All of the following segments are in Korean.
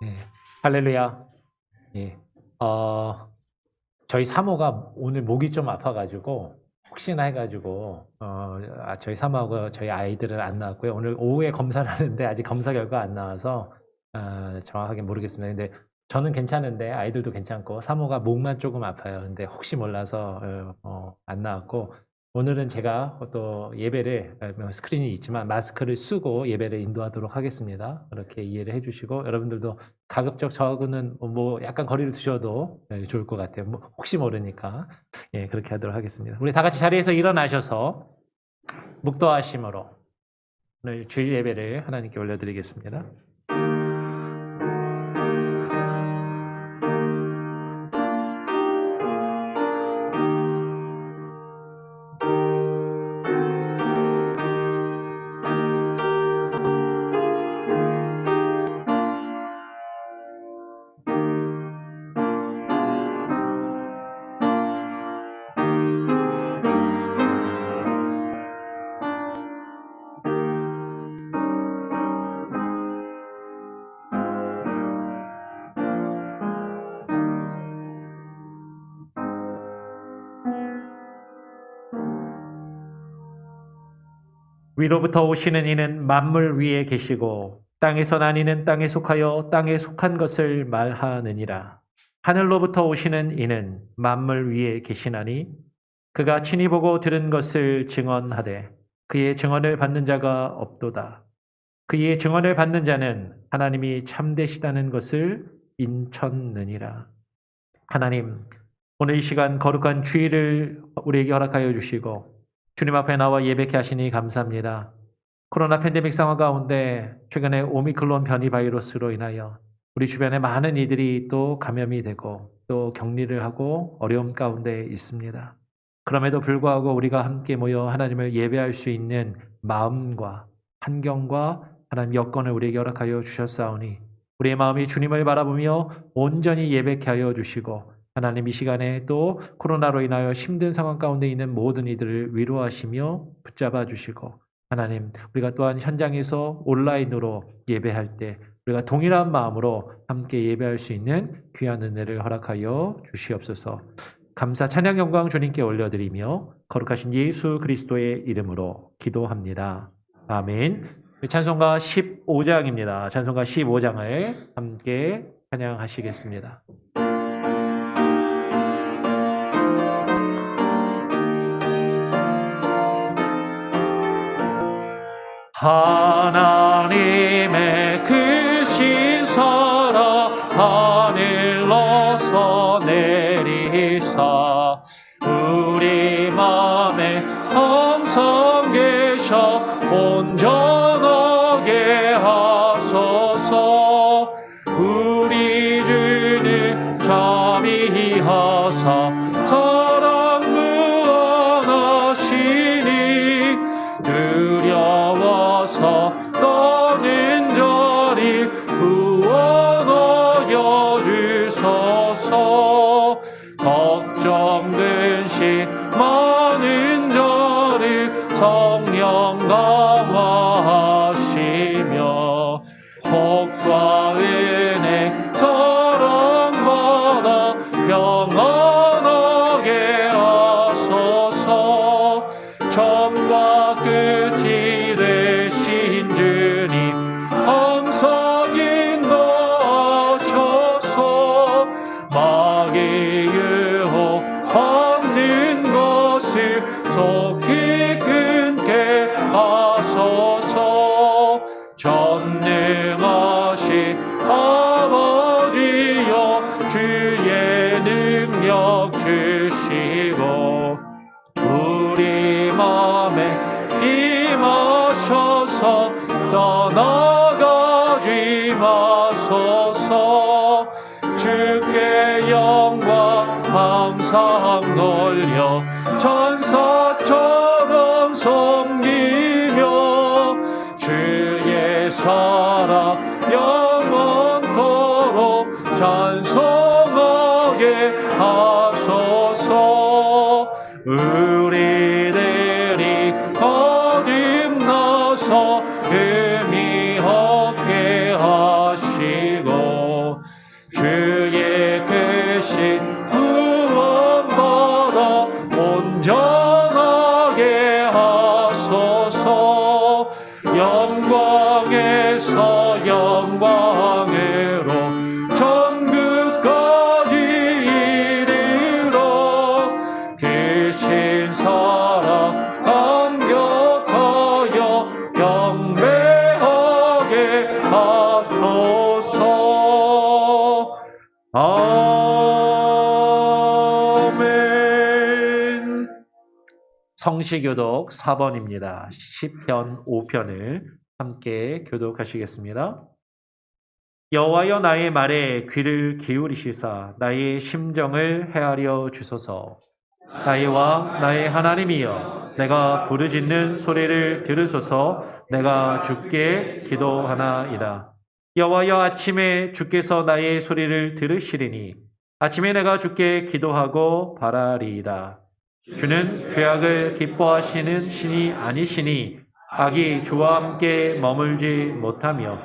예. 할렐루야. 예. 저희 사모가 오늘 목이 좀 아파가지고 혹시나 해가지고 저희 사모하고 저희 아이들은 안 나왔고요. 오늘 오후에 검사를 하는데 아직 검사 결과 안 나와서 정확하게 모르겠습니다. 근데 저는 괜찮은데 아이들도 괜찮고 사모가 목만 조금 아파요. 근데 혹시 몰라서 안 나왔고, 오늘은 제가 또 예배를 스크린이 있지만 마스크를 쓰고 예배를 인도하도록 하겠습니다. 그렇게 이해를 해주시고, 여러분들도 가급적 저하고는 뭐 약간 거리를 두셔도 좋을 것 같아요. 뭐 혹시 모르니까 그렇게 하도록 하겠습니다. 우리 다 같이 자리에서 일어나셔서 묵도하심으로 오늘 주일 예배를 하나님께 올려드리겠습니다. 위로부터 오시는 이는 만물 위에 계시고 땅에서 난 이는 땅에 속하여 땅에 속한 것을 말하느니라. 하늘로부터 오시는 이는 만물 위에 계시나니 그가 친히 보고 들은 것을 증언하되 그의 증언을 받는 자가 없도다. 그의 증언을 받는 자는 하나님이 참되시다는 것을 인쳤느니라. 하나님, 오늘 이 시간 거룩한 주일을 우리에게 허락하여 주시고 주님 앞에 나와 예배케 하시니 감사합니다. 코로나 팬데믹 상황 가운데 최근에 오미크론 변이 바이러스로 인하여 우리 주변에 많은 이들이 또 감염이 되고 또 격리를 하고 어려움 가운데 있습니다. 그럼에도 불구하고 우리가 함께 모여 하나님을 예배할 수 있는 마음과 환경과 하나님 여건을 우리에게 허락하여 주셨사오니 우리의 마음이 주님을 바라보며 온전히 예배케 하여 주시고, 하나님 이 시간에 또 코로나로 인하여 힘든 상황 가운데 있는 모든 이들을 위로하시며 붙잡아 주시고, 하나님 우리가 또한 현장에서 온라인으로 예배할 때 우리가 동일한 마음으로 함께 예배할 수 있는 귀한 은혜를 허락하여 주시옵소서. 감사 찬양 영광 주님께 올려드리며 거룩하신 예수 그리스도의 이름으로 기도합니다. 아멘. 찬송가 15장입니다. 찬송가 15장을 함께 찬양하시겠습니다. 하나님의 크신 사랑 하늘로서 내리사 우리 맘에 항상 계셔 온전하게 하소서. 우리 주를 자비하사 사랑 무한하시니 두려워서 떠는 자를 구원하여 주소서. 걱정 근심 많은 자를 성령 강화하시며 복과 은혜 사랑받아 평안하게 하소서. 처음과 끝이 되신 주님 항상 인도하셔서 마귀의 유혹 받는 것을 속히 끊게 하소서. 전능하신 아버지여 주의 능력 주시고 우리 맘에 임하셔서 떠나가지 마소서. 주께 영광 항상 돌려 천사처럼 섬기며 주의 사랑 영원토록 찬송하게 하소서. 우리들이 거듭나서 의미 없게 하소서. 계신 사랑 감격하여 경배하게 하소서. 아멘. 성시교독 4번입니다. 시편 5편을 함께 교독하시겠습니다. 여호와여, 나의 말에 귀를 기울이시사 나의 심정을 헤아려 주소서. 나의 왕, 나의 하나님이여, 내가 부르짖는 소리를 들으소서. 내가 주께 기도하나이다. 여호와여, 아침에 주께서 나의 소리를 들으시리니 아침에 내가 주께 기도하고 바라리이다. 주는 죄악을 기뻐하시는 신이 아니시니 악이 주와 함께 머물지 못하며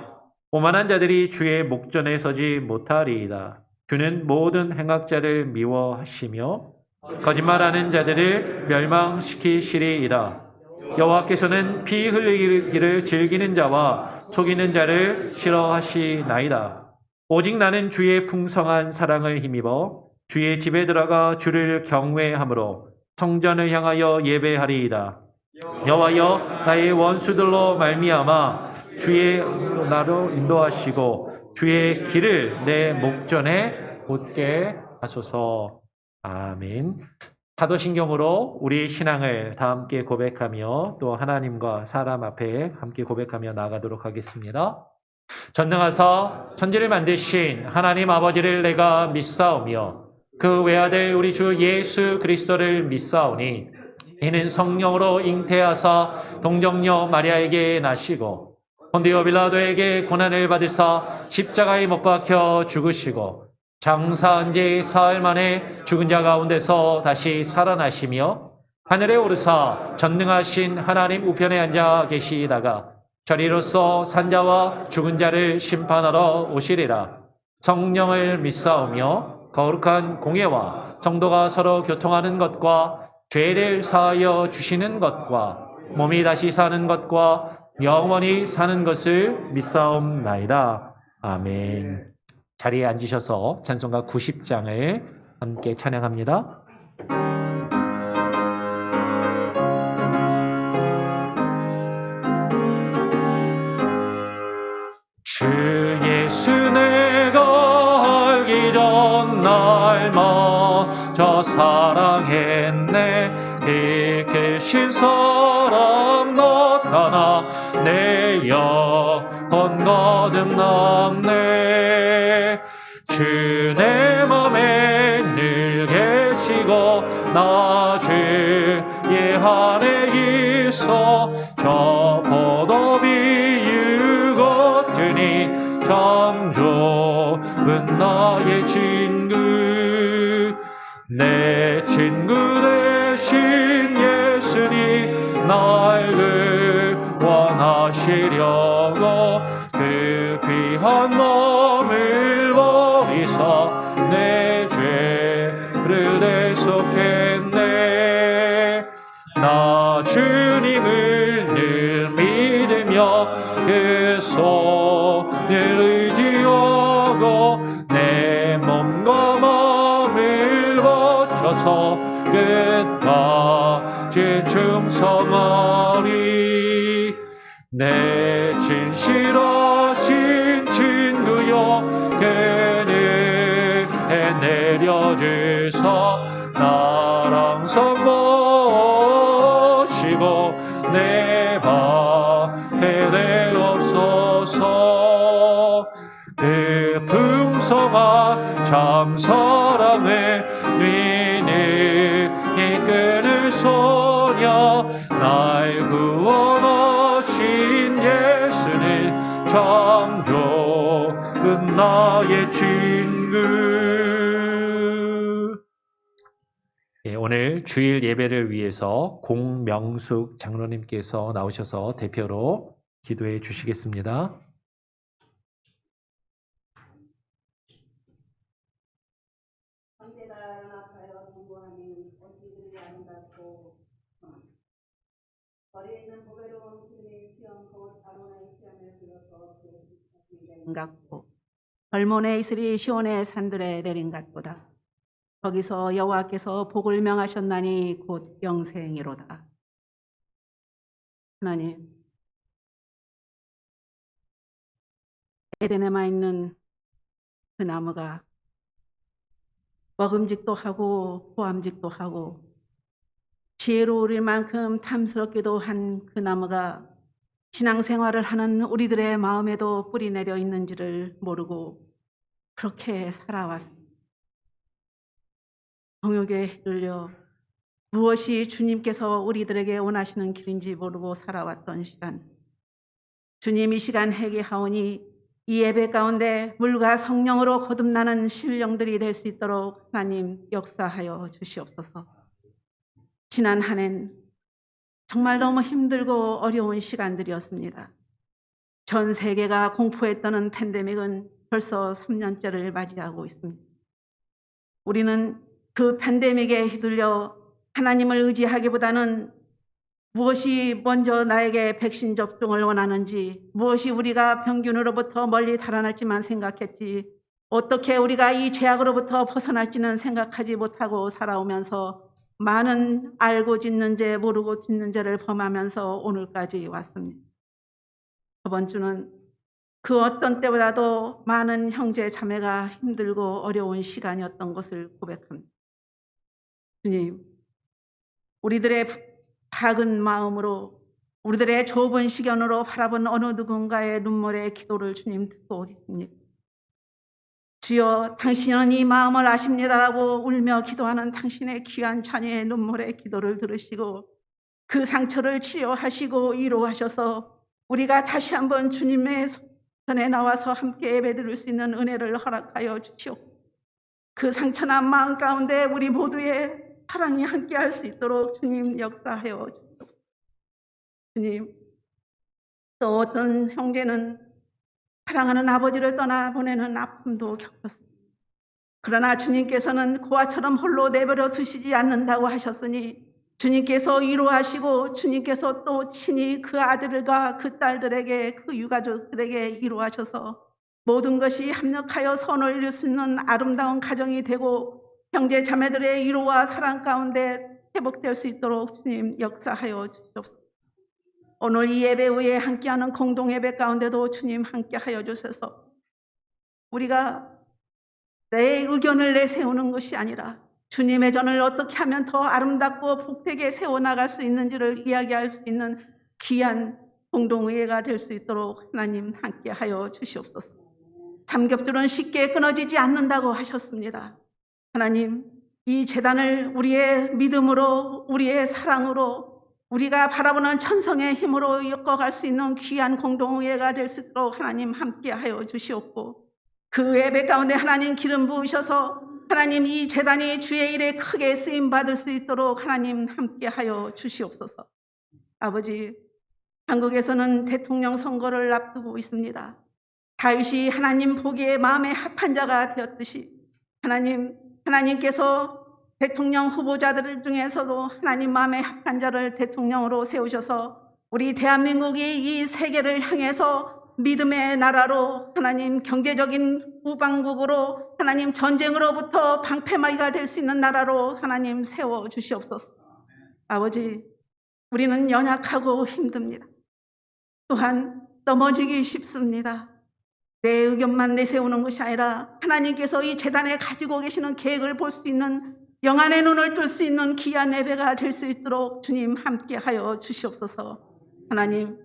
오만한 자들이 주의 목전에 서지 못하리이다. 주는 모든 행악자를 미워하시며 거짓말하는 자들을 멸망시키시리이다. 여호와께서는 피 흘리기를 즐기는 자와 속이는 자를 싫어하시나이다. 오직 나는 주의 풍성한 사랑을 힘입어 주의 집에 들어가 주를 경외함으로 성전을 향하여 예배하리이다. 여호와여, 나의 원수들로 말미암아 주의 나로 인도하시고 주의 길을 내 목전에 곧게 하소서. 아멘. 사도신경으로 우리의 신앙을 다 함께 고백하며 또 하나님과 사람 앞에 함께 고백하며 나아가도록 하겠습니다. 전능하사 천지를 만드신 하나님 아버지를 내가 믿사오며 그 외아들 우리 주 예수 그리스도를 믿사오니 이는 성령으로 잉태하사 동정녀 마리아에게 나시고 본디오 빌라도에게 고난을 받으사 십자가에 못 박혀 죽으시고 장사한 지 사흘 만에 죽은 자 가운데서 다시 살아나시며 하늘에 오르사 전능하신 하나님 우편에 앉아 계시다가 저리로서 산자와 죽은 자를 심판하러 오시리라. 성령을 믿사오며 거룩한 공예와 성도가 서로 교통하는 것과 죄를 사하여 주시는 것과 몸이 다시 사는 것과 영원히 사는 것을 믿사옵나이다. 아멘. 자리에 앉으셔서 찬송가 90장을 함께 찬양합니다. 주 예수 내가 알기 전 날마저 사랑했네. 이 계신 사랑 나타나 내 영혼 거듭났네. 주 내 맘에 늘 계시고 나 주의 안에 있어 저 포도비 유것들이 참 좋은 나의 친구. 내 친구 대신 예수님 날 구원하시려고 그 귀한 몸을 버리사 내 죄를 대속했네. 나 주님을 늘 믿으며 그 손을 의지하고 내 몸과 마음을 바쳐서 끝까지 충성하리. 내 진실하신 친구여 그늘 내려주사 나랑 선보시고 내 방에 내옵소서. 그 풍성한 참 사랑을 위니 이끄는 소녀 날 구원하신 예수는 참 좋은 나의 친구. 오늘 주일 예배를 위해서 공명숙 장로님께서 나오셔서 대표로 기도해 주시겠습니다. 같고 헐몬의 이슬이 시온의 산들에 내린 것보다 거기서 여호와께서 복을 명하셨나니 곧 영생이로다. 하나님, 에덴에만 있는 그 나무가 먹음직도 하고 보암직도 하고 지혜로울 만큼 탐스럽기도 한 그 나무가 신앙생활을 하는 우리들의 마음에도 뿌리 내려 있는지를 모르고 그렇게 살아왔습니다. 정욕에 휘둘려 무엇이 주님께서 우리들에게 원하시는 길인지 모르고 살아왔던 시간, 주님 이 시간 회개하오니 이 예배 가운데 물과 성령으로 거듭나는 신령들이 될 수 있도록 하나님 역사하여 주시옵소서. 지난 한 해는 정말 너무 힘들고 어려운 시간들이었습니다. 전 세계가 공포에 떠는 팬데믹은 벌써 3년째를 맞이하고 있습니다. 우리는 그 팬데믹에 휘둘려 하나님을 의지하기보다는 무엇이 먼저 나에게 백신 접종을 원하는지, 무엇이 우리가 병균으로부터 멀리 달아날지만 생각했지, 어떻게 우리가 이 죄악으로부터 벗어날지는 생각하지 못하고 살아오면서 많은 알고 짓는 죄, 모르고 짓는 죄를 범하면서 오늘까지 왔습니다. 저번 주는 그 어떤 때보다도 많은 형제 자매가 힘들고 어려운 시간이었던 것을 고백합니다. 주님, 우리들의 작은 마음으로, 우리들의 좁은 시견으로 바라본 어느 누군가의 눈물의 기도를 주님 듣고 계십니다. 주여, 당신은 이 마음을 아십니다라고 울며 기도하는 당신의 귀한 자녀의 눈물의 기도를 들으시고 그 상처를 치료하시고 위로하셔서 우리가 다시 한번 주님의 전에 나와서 함께 예배드릴 수 있는 은혜를 허락하여 주시오. 그 상처난 마음 가운데 우리 모두의 사랑이 함께할 수 있도록 주님 역사하여 주시오. 주님, 또 어떤 형제는 사랑하는 아버지를 떠나보내는 아픔도 겪었습니다. 그러나 주님께서는 고아처럼 홀로 내버려 두시지 않는다고 하셨으니 주님께서 위로하시고 주님께서 또 친히 그 아들과 그 딸들에게, 그 유가족들에게 위로하셔서 모든 것이 합력하여 선을 이룰 수 있는 아름다운 가정이 되고 형제 자매들의 위로와 사랑 가운데 회복될 수 있도록 주님 역사하여 주시옵소서. 오늘 이 예배 후에 함께하는 공동예배 가운데도 주님 함께하여 주셔서 우리가 내 의견을 내세우는 것이 아니라 주님의 전을 어떻게 하면 더 아름답고 복되게 세워나갈 수 있는지를 이야기할 수 있는 귀한 공동의회가 될 수 있도록 하나님 함께하여 주시옵소서. 삼겹줄은 쉽게 끊어지지 않는다고 하셨습니다. 하나님, 이 제단을 우리의 믿음으로, 우리의 사랑으로, 우리가 바라보는 천성의 힘으로 엮어갈 수 있는 귀한 공동의회가 될 수 있도록 하나님 함께하여 주시옵고 그 예배 가운데 하나님 기름 부으셔서 하나님 이 제단이 주의 일에 크게 쓰임받을 수 있도록 하나님 함께하여 주시옵소서. 아버지, 한국에서는 대통령 선거를 앞두고 있습니다. 다윗이 하나님 보기에 마음에 합한 자가 되었듯이 하나님께서 대통령 후보자들 중에서도 하나님 마음에 합한 자를 대통령으로 세우셔서 우리 대한민국이 이 세계를 향해서 믿음의 나라로 하나님 경제적인 우방국으로 하나님 전쟁으로부터 방패막이가 될 수 있는 나라로 하나님 세워주시옵소서. 아버지, 우리는 연약하고 힘듭니다. 또한 넘어지기 쉽습니다. 내 의견만 내세우는 것이 아니라 하나님께서 이 재단에 가지고 계시는 계획을 볼 수 있는 영안의 눈을 뜰 수 있는 귀한 예배가 될 수 있도록 주님 함께하여 주시옵소서. 하나님,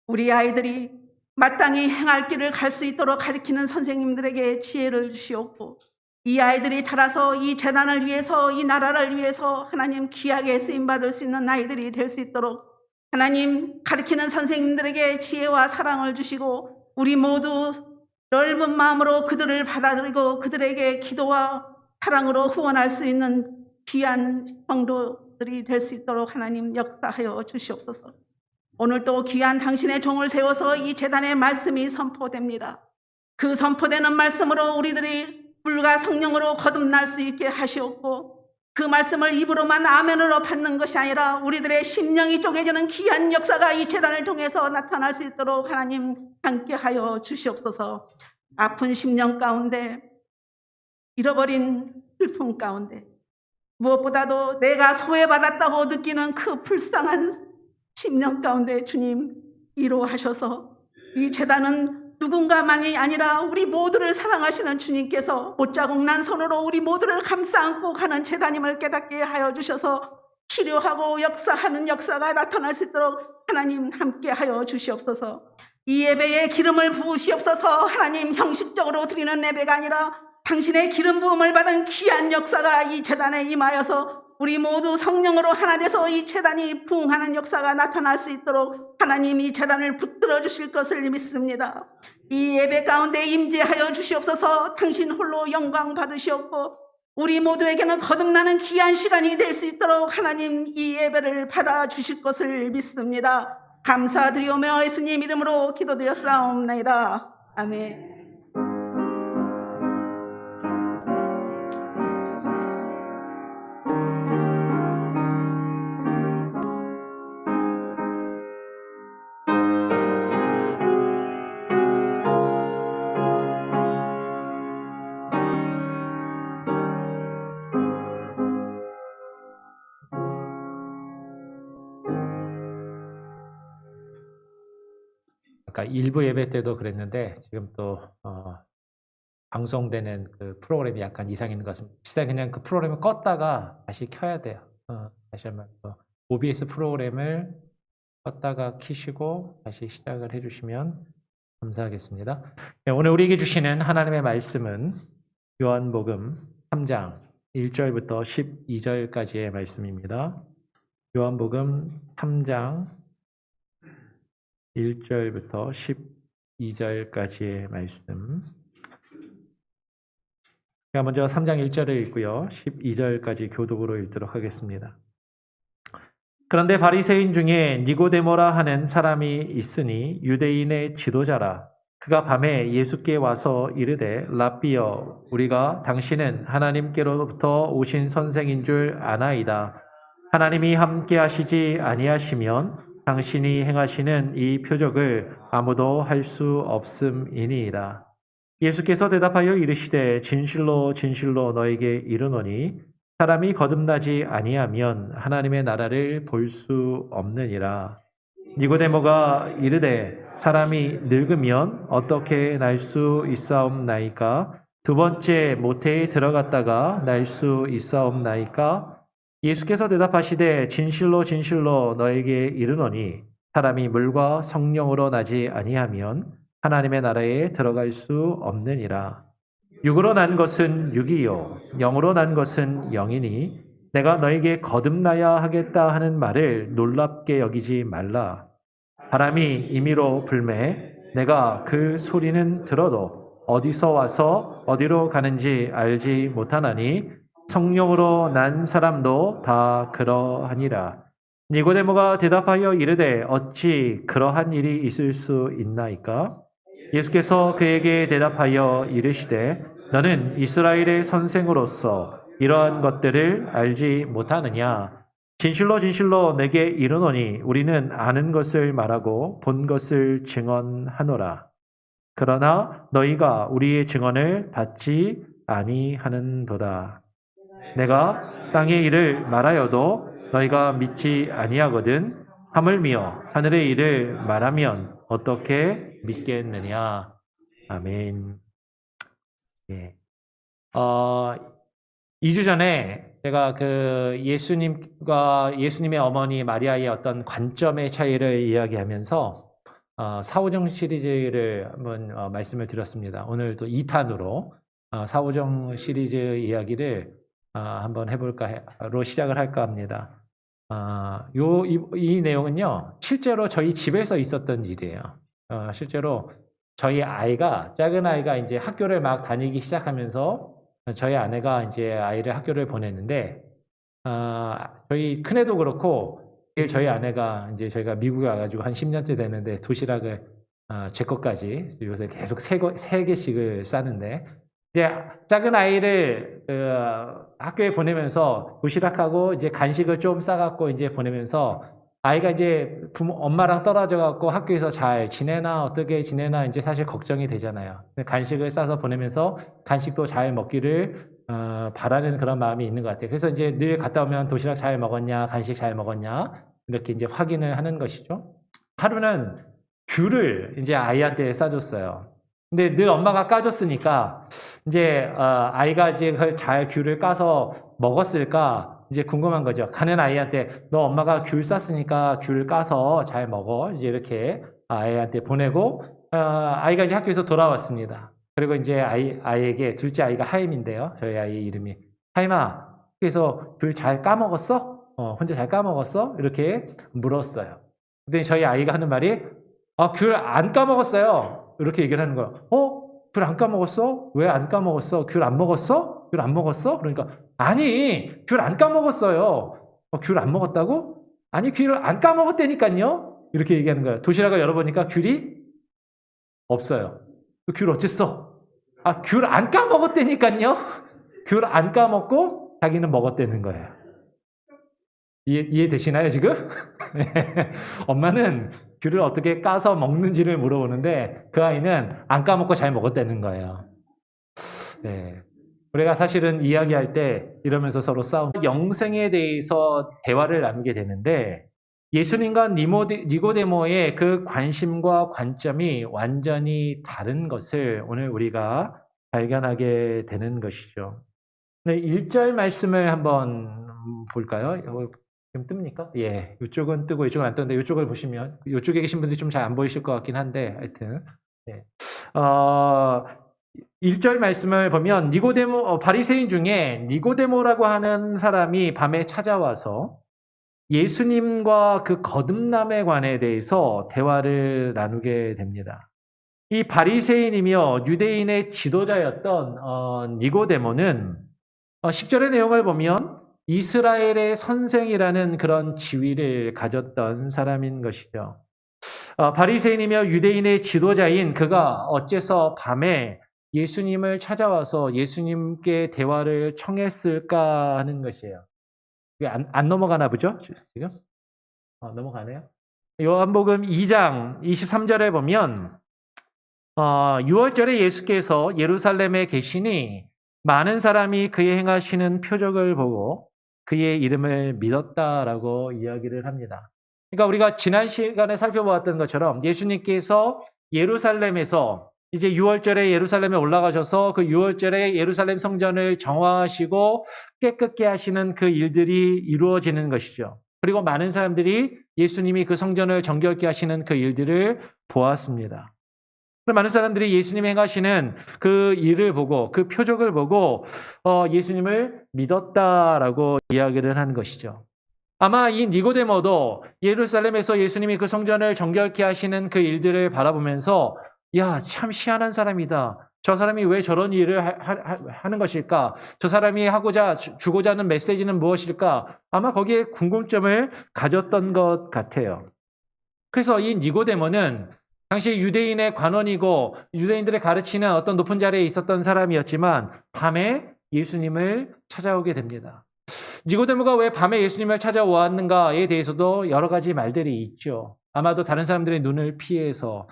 우리 아이들이 마땅히 행할 길을 갈 수 있도록 가르치는 선생님들에게 지혜를 주시옵고 이 아이들이 자라서 이 재단을 위해서, 이 나라를 위해서 하나님 귀하게 쓰임받을 수 있는 아이들이 될 수 있도록 하나님 가르치는 선생님들에게 지혜와 사랑을 주시고 우리 모두 넓은 마음으로 그들을 받아들이고 그들에게 기도와 사랑으로 후원할 수 있는 귀한 성도들이 될 수 있도록 하나님 역사하여 주시옵소서. 오늘도 귀한 당신의 종을 세워서 이 제단의 말씀이 선포됩니다. 그 선포되는 말씀으로 우리들이 불과 성령으로 거듭날 수 있게 하시옵고 그 말씀을 입으로만 아멘으로 받는 것이 아니라 우리들의 심령이 쪼개지는 귀한 역사가 이 제단을 통해서 나타날 수 있도록 하나님 함께하여 주시옵소서. 아픈 심령 가운데 잃어버린 슬픔 가운데 무엇보다도 내가 소외받았다고 느끼는 그 불쌍한 심령 가운데 주님 위로하셔서 이 제단은 누군가만이 아니라 우리 모두를 사랑하시는 주님께서 못자국 난 손으로 우리 모두를 감싸 안고 가는 제단임을 깨닫게 하여 주셔서 치료하고 역사하는 역사가 나타날 수 있도록 하나님 함께 하여 주시옵소서. 이 예배에 기름을 부으시옵소서. 하나님 형식적으로 드리는 예배가 아니라 당신의 기름 부음을 받은 귀한 역사가 이 제단에 임하여서 우리 모두 성령으로 하나 돼서 이 제단이 부흥하는 역사가 나타날 수 있도록 하나님 이 제단을 붙들어 주실 것을 믿습니다. 이 예배 가운데 임재하여 주시옵소서. 당신 홀로 영광 받으시옵고 우리 모두에게는 거듭나는 귀한 시간이 될 수 있도록 하나님 이 예배를 받아 주실 것을 믿습니다. 감사드리오며 예수님 이름으로 기도드렸사옵나이다. 아멘. 아까 일부 예배 때도 그랬는데 지금 또 방송되는 그 프로그램이 약간 이상이 있는 것 같습니다.実際 그냥 그 프로그램을 껐다가 다시 켜야 돼요. 다시 한번 OBS 프로그램을 껐다가 켜시고 다시 시작을 해주시면 감사하겠습니다. 네, 오늘 우리에게 주시는 하나님의 말씀은 요한복음 3장 1절부터 12절까지의 말씀입니다. 요한복음 3장 1절부터 12절까지의 말씀. 제가 먼저 3장 1절을 읽고요. 12절까지 교독으로 읽도록 하겠습니다. 그런데 바리새인 중에 니고데모라 하는 사람이 있으니 유대인의 지도자라. 그가 밤에 예수께 와서 이르되 랍비여 우리가 당신은 하나님께로부터 오신 선생인 줄 아나이다. 하나님이 함께 하시지 아니하시면 당신이 행하시는 이 표적을 아무도 할 수 없음이니이다. 예수께서 대답하여 이르시되 진실로 진실로 너에게 이르노니 사람이 거듭나지 아니하면 하나님의 나라를 볼 수 없느니라. 니고데모가 이르되 사람이 늙으면 어떻게 날 수 있사옵나이까? 두 번째 모태에 들어갔다가 날 수 있사옵나이까? 예수께서 대답하시되 진실로 진실로 너에게 이르노니 사람이 물과 성령으로 나지 아니하면 하나님의 나라에 들어갈 수 없느니라. 육으로 난 것은 육이요 영으로 난 것은 영이니 내가 너에게 거듭나야 하겠다 하는 말을 놀랍게 여기지 말라. 바람이 임의로 불매 내가 그 소리는 들어도 어디서 와서 어디로 가는지 알지 못하나니 성령으로 난 사람도 다 그러하니라. 니고데모가 대답하여 이르되 어찌 그러한 일이 있을 수 있나이까? 예수께서 그에게 대답하여 이르시되 너는 이스라엘의 선생으로서 이러한 것들을 알지 못하느냐? 진실로 진실로 내게 이르노니 우리는 아는 것을 말하고 본 것을 증언하노라. 그러나 너희가 우리의 증언을 받지 아니하는도다. 내가 땅의 일을 말하여도 너희가 믿지 아니하거든 하물며 하늘의 일을 말하면 어떻게 믿겠느냐. 아멘. 예. 2주 전에 제가 그 예수님의 어머니 마리아의 어떤 관점의 차이를 이야기하면서 사오정 시리즈를 한번 말씀을 드렸습니다. 오늘 또 2탄으로 사오정 시리즈 이야기를 한번 해볼까로 시작을 할까 합니다. 이 내용은요, 실제로 저희 집에서 있었던 일이에요. 실제로 저희 작은 아이가 이제 학교를 막 다니기 시작하면서 저희 아내가 이제 아이를 학교를 보냈는데, 저희 큰애도 그렇고, 저희 아내가 이제 저희가 미국에 와가지고 한 10년째 됐는데 도시락을 제 것까지 요새 계속 3개씩을 싸는데, 이제 작은 아이를 학교에 보내면서 도시락하고 이제 간식을 좀 싸갖고 이제 보내면서 아이가 이제 엄마랑 떨어져갖고 학교에서 잘 지내나 어떻게 지내나 이제 사실 걱정이 되잖아요. 간식을 싸서 보내면서 간식도 잘 먹기를 바라는 그런 마음이 있는 것 같아요. 그래서 이제 늘 갔다 오면 도시락 잘 먹었냐, 간식 잘 먹었냐, 이렇게 이제 확인을 하는 것이죠. 하루는 귤을 이제 아이한테 싸줬어요. 근데 늘 엄마가 까줬으니까 이제 아이가 이제 그걸 잘 귤을 까서 먹었을까 이제 궁금한 거죠. 가는 아이한테 너 엄마가 귤 쌌으니까 귤 까서 잘 먹어. 이제 이렇게 아이한테 보내고 아이가 이제 학교에서 돌아왔습니다. 그리고 이제 아이에게 둘째 아이가 하임인데요. 저희 아이 이름이 하임아, 그래서 귤 잘 까먹었어? 혼자 잘 까먹었어? 이렇게 물었어요. 근데 저희 아이가 하는 말이 귤 안 까먹었어요. 이렇게 얘기를 하는 거예요. 귤 안 까먹었어? 왜 안 까먹었어? 귤 안 먹었어? 귤 안 먹었어? 그러니까 아니, 귤 안 까먹었어요. 귤 안 먹었다고? 아니, 귤 안 까먹었다니까요. 이렇게 얘기하는 거예요. 도시락을 열어보니까 귤이 없어요. 귤 어쨌어? 귤 안 까먹었다니까요. 귤 안 까먹고 자기는 먹었다는 거예요. 이해되시나요, 지금? 엄마는 귤을 어떻게 까서 먹는지를 물어보는데 그 아이는 안 까먹고 잘 먹었다는 거예요. 네. 우리가 사실은 이야기할 때 이러면서 서로 싸우고 영생에 대해서 대화를 나누게 되는데 예수님과 니고데모의 그 관심과 관점이 완전히 다른 것을 오늘 우리가 발견하게 되는 것이죠. 네, 1절 말씀을 한번 볼까요? 지금 뜹니까? 예, 이쪽은 뜨고 이쪽은 안 뜨는데 이쪽을 보시면 이쪽에 계신 분들이 좀 잘 안 보이실 것 같긴 한데 하여튼 예. 1절 말씀을 보면 바리새인 중에 니고데모라고 하는 사람이 밤에 찾아와서 예수님과 그 거듭남에 관해 대해서 대화를 나누게 됩니다. 이 바리새인이며 유대인의 지도자였던 니고데모는 10절의 내용을 보면 이스라엘의 선생이라는 그런 지위를 가졌던 사람인 것이죠. 바리새인이며 유대인의 지도자인 그가 어째서 밤에 예수님을 찾아와서 예수님께 대화를 청했을까 하는 것이에요. 이게 안 넘어가나 보죠? 지금? 넘어가네요. 요한복음 2장 23절에 보면 6월절에 예수께서 예루살렘에 계시니 많은 사람이 그의 행하시는 표적을 보고 그의 이름을 믿었다라고 이야기를 합니다. 그러니까 우리가 지난 시간에 살펴보았던 것처럼 예수님께서 예루살렘에서 이제 6월절에 예루살렘에 올라가셔서 그 6월절에 예루살렘 성전을 정화하시고 깨끗게 하시는 그 일들이 이루어지는 것이죠. 그리고 많은 사람들이 예수님이 그 성전을 정결케 하시는 그 일들을 보았습니다. 많은 사람들이 예수님 행하시는 그 일을 보고 그 표적을 보고 예수님을 믿었다라고 이야기를 하는 것이죠. 아마 이 니고데모도 예루살렘에서 예수님이 그 성전을 정결케 하시는 그 일들을 바라보면서 야, 참 희한한 사람이다. 저 사람이 왜 저런 일을 하는 것일까? 저 사람이 주고자 하는 메시지는 무엇일까? 아마 거기에 궁금점을 가졌던 것 같아요. 그래서 이 니고데모는 당시 유대인의 관원이고 유대인들의 가르치는 어떤 높은 자리에 있었던 사람이었지만 밤에 예수님을 찾아오게 됩니다. 니고데모가 왜 밤에 예수님을 찾아왔는가에 대해서도 여러 가지 말들이 있죠. 아마도 다른 사람들의 눈을 피해서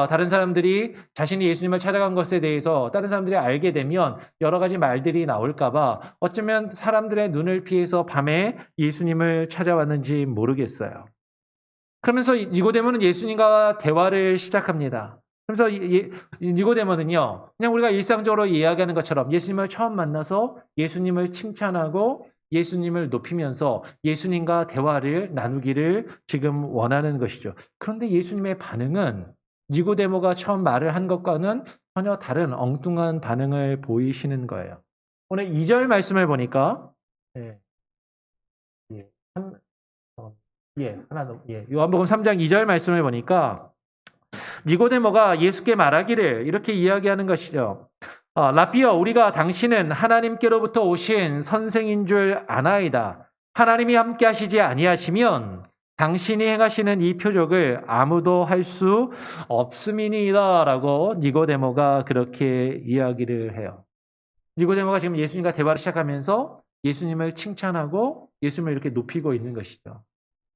다른 사람들이 자신이 예수님을 찾아간 것에 대해서 다른 사람들이 알게 되면 여러 가지 말들이 나올까 봐 어쩌면 사람들의 눈을 피해서 밤에 예수님을 찾아왔는지 모르겠어요. 그러면서 니고데모는 예수님과 대화를 시작합니다. 그래서 니고데모는요, 그냥 우리가 일상적으로 이야기하는 것처럼 예수님을 처음 만나서 예수님을 칭찬하고 예수님을 높이면서 예수님과 대화를 나누기를 지금 원하는 것이죠. 그런데 예수님의 반응은 니고데모가 처음 말을 한 것과는 전혀 다른 엉뚱한 반응을 보이시는 거예요. 오늘 2절 말씀을 보니까 요한복음 3장 2절 말씀을 보니까 니고데모가 예수께 말하기를 이렇게 이야기하는 것이죠. 라비어, 우리가 당신은 하나님께로부터 오신 선생인 줄 아나이다. 하나님이 함께 하시지 아니하시면 당신이 행하시는 이 표적을 아무도 할 수 없음이니이다 라고 니고데모가 그렇게 이야기를 해요. 니고데모가 지금 예수님과 대화를 시작하면서 예수님을 칭찬하고 예수님을 이렇게 높이고 있는 것이죠.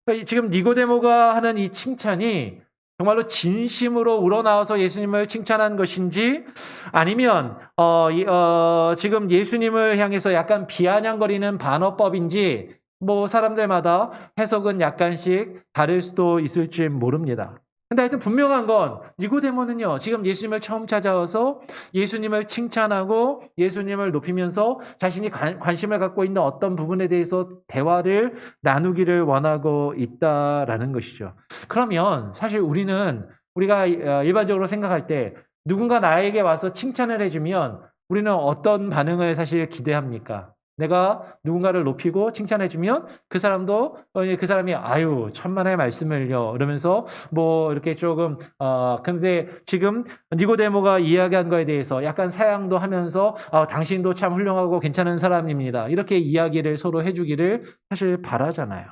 그러니까 지금 니고데모가 하는 이 칭찬이 정말로 진심으로 우러나와서 예수님을 칭찬한 것인지 아니면 지금 예수님을 향해서 약간 비아냥거리는 반어법인지 뭐 사람들마다 해석은 약간씩 다를 수도 있을지 모릅니다. 근데 하여튼 분명한 건 니고데모는요, 지금 예수님을 처음 찾아와서 예수님을 칭찬하고 예수님을 높이면서 자신이 관심을 갖고 있는 어떤 부분에 대해서 대화를 나누기를 원하고 있다라는 것이죠. 그러면 사실 우리가 일반적으로 생각할 때 누군가 나에게 와서 칭찬을 해주면 우리는 어떤 반응을 사실 기대합니까? 내가 누군가를 높이고 칭찬해주면 그 사람이 아유 천만의 말씀을요 이러면서 뭐 이렇게 조금 근데 지금 니고데모가 이야기한 거에 대해서 약간 사양도 하면서 당신도 참 훌륭하고 괜찮은 사람입니다. 이렇게 이야기를 서로 해주기를 사실 바라잖아요.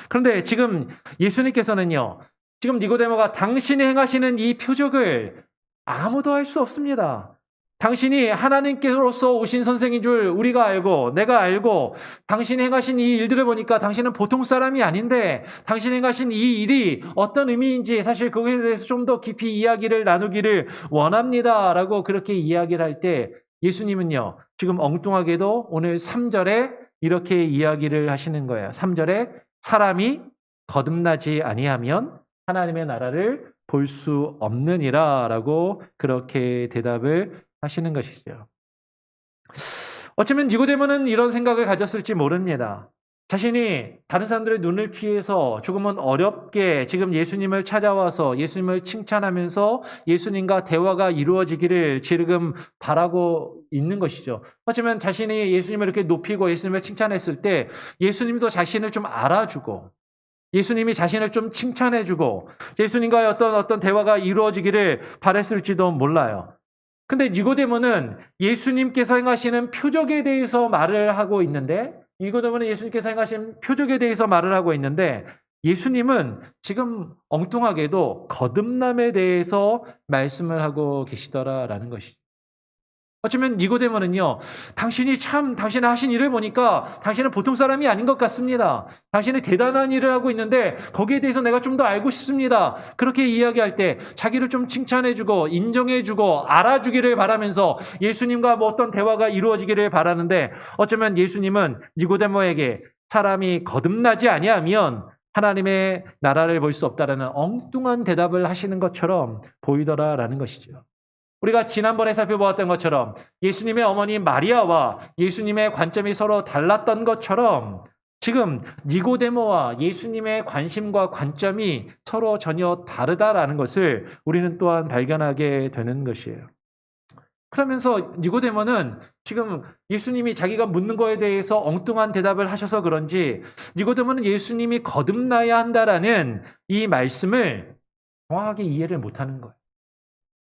그런데 지금 예수님께서는요, 지금 니고데모가 당신이 행하시는 이 표적을 아무도 할 수 없습니다. 당신이 하나님께로서 오신 선생인 줄 우리가 알고 내가 알고 당신이 행하신 이 일들을 보니까 당신은 보통 사람이 아닌데 당신이 행하신 이 일이 어떤 의미인지 사실 그것에 대해서 좀 더 깊이 이야기를 나누기를 원합니다라고 그렇게 이야기를 할 때 예수님은요, 지금 엉뚱하게도 오늘 3절에 이렇게 이야기를 하시는 거예요. 3절에 사람이 거듭나지 아니하면 하나님의 나라를 볼 수 없느니라라고 그렇게 대답을 하시는 것이죠. 어쩌면 니고데모는 이런 생각을 가졌을지 모릅니다. 자신이 다른 사람들의 눈을 피해서 조금은 어렵게 지금 예수님을 찾아와서 예수님을 칭찬하면서 예수님과 대화가 이루어지기를 지금 바라고 있는 것이죠. 어쩌면 자신이 예수님을 이렇게 높이고 예수님을 칭찬했을 때 예수님도 자신을 좀 알아주고 예수님이 자신을 좀 칭찬해주고 예수님과의 어떤 대화가 이루어지기를 바랬을지도 몰라요. 근데 니고데모는 예수님께서 행하시는 표적에 대해서 말을 하고 있는데 니고데모는 예수님께서 행하신 표적에 대해서 말을 하고 있는데 예수님은 지금 엉뚱하게도 거듭남에 대해서 말씀을 하고 계시더라라는 것이죠. 어쩌면 니고데모는요, 당신이 하신 일을 보니까 당신은 보통 사람이 아닌 것 같습니다. 당신이 대단한 일을 하고 있는데 거기에 대해서 내가 좀 더 알고 싶습니다. 그렇게 이야기할 때 자기를 좀 칭찬해주고 인정해주고 알아주기를 바라면서 예수님과 뭐 어떤 대화가 이루어지기를 바라는데 어쩌면 예수님은 니고데모에게 사람이 거듭나지 아니하면 하나님의 나라를 볼 수 없다라는 엉뚱한 대답을 하시는 것처럼 보이더라라는 것이죠. 우리가 지난번에 살펴보았던 것처럼 예수님의 어머니 마리아와 예수님의 관점이 서로 달랐던 것처럼 지금 니고데모와 예수님의 관심과 관점이 서로 전혀 다르다라는 것을 우리는 또한 발견하게 되는 것이에요. 그러면서 니고데모는 지금 예수님이 자기가 묻는 거에 대해서 엉뚱한 대답을 하셔서 그런지 니고데모는 예수님이 거듭나야 한다라는 이 말씀을 정확하게 이해를 못하는 거예요.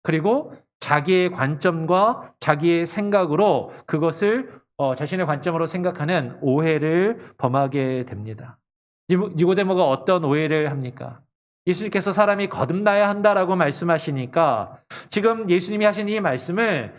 그리고 자기의 관점과 자기의 생각으로 그것을 자신의 관점으로 생각하는 오해를 범하게 됩니다. 니고데모가 어떤 오해를 합니까? 예수님께서 사람이 거듭나야 한다라고 말씀하시니까 지금 예수님이 하신 이 말씀을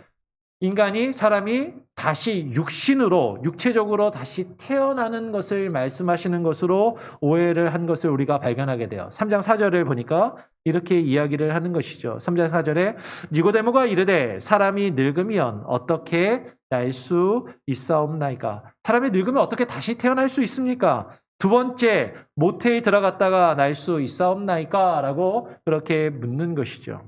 사람이 다시 육체적으로 다시 태어나는 것을 말씀하시는 것으로 오해를 한 것을 우리가 발견하게 돼요. 3장 4절을 보니까 이렇게 이야기를 하는 것이죠. 3장 4절에 니고데모가 이르되 사람이 늙으면 어떻게 날 수 있사옵나이까? 사람이 늙으면 어떻게 다시 태어날 수 있습니까? 두 번째 모태에 들어갔다가 날 수 있사옵나이까? 라고 그렇게 묻는 것이죠.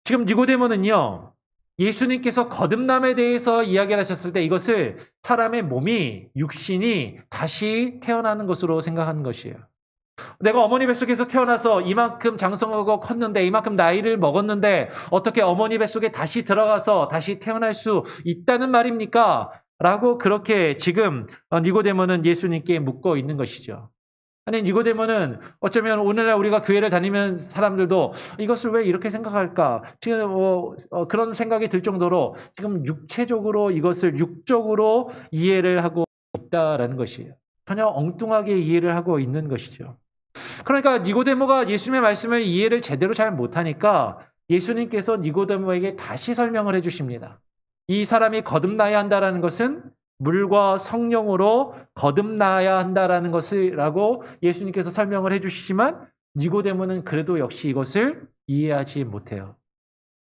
지금 니고데모는요, 예수님께서 거듭남에 대해서 이야기를 하셨을 때 이것을 사람의 몸이, 육신이 다시 태어나는 것으로 생각하는 것이에요. 내가 어머니 뱃속에서 태어나서 이만큼 장성하고 컸는데 이만큼 나이를 먹었는데 어떻게 어머니 뱃속에 다시 들어가서 다시 태어날 수 있다는 말입니까? 라고 그렇게 지금 니고데모는 예수님께 묻고 있는 것이죠. 아니 니고데모는 어쩌면 오늘날 우리가 교회를 다니는 사람들도 이것을 왜 이렇게 생각할까? 지금 그런 생각이 들 정도로 지금 이것을 육적으로 이해를 하고 있다라는 것이에요. 전혀 엉뚱하게 이해를 하고 있는 것이죠. 그러니까 니고데모가 예수님의 말씀을 이해를 제대로 잘 못하니까 예수님께서 니고데모에게 다시 설명을 해주십니다. 이 사람이 거듭나야 한다라는 것은 물과 성령으로 거듭나야 한다라는 것이라고 예수님께서 설명을 해주시지만 니고데모는 그래도 역시 이것을 이해하지 못해요.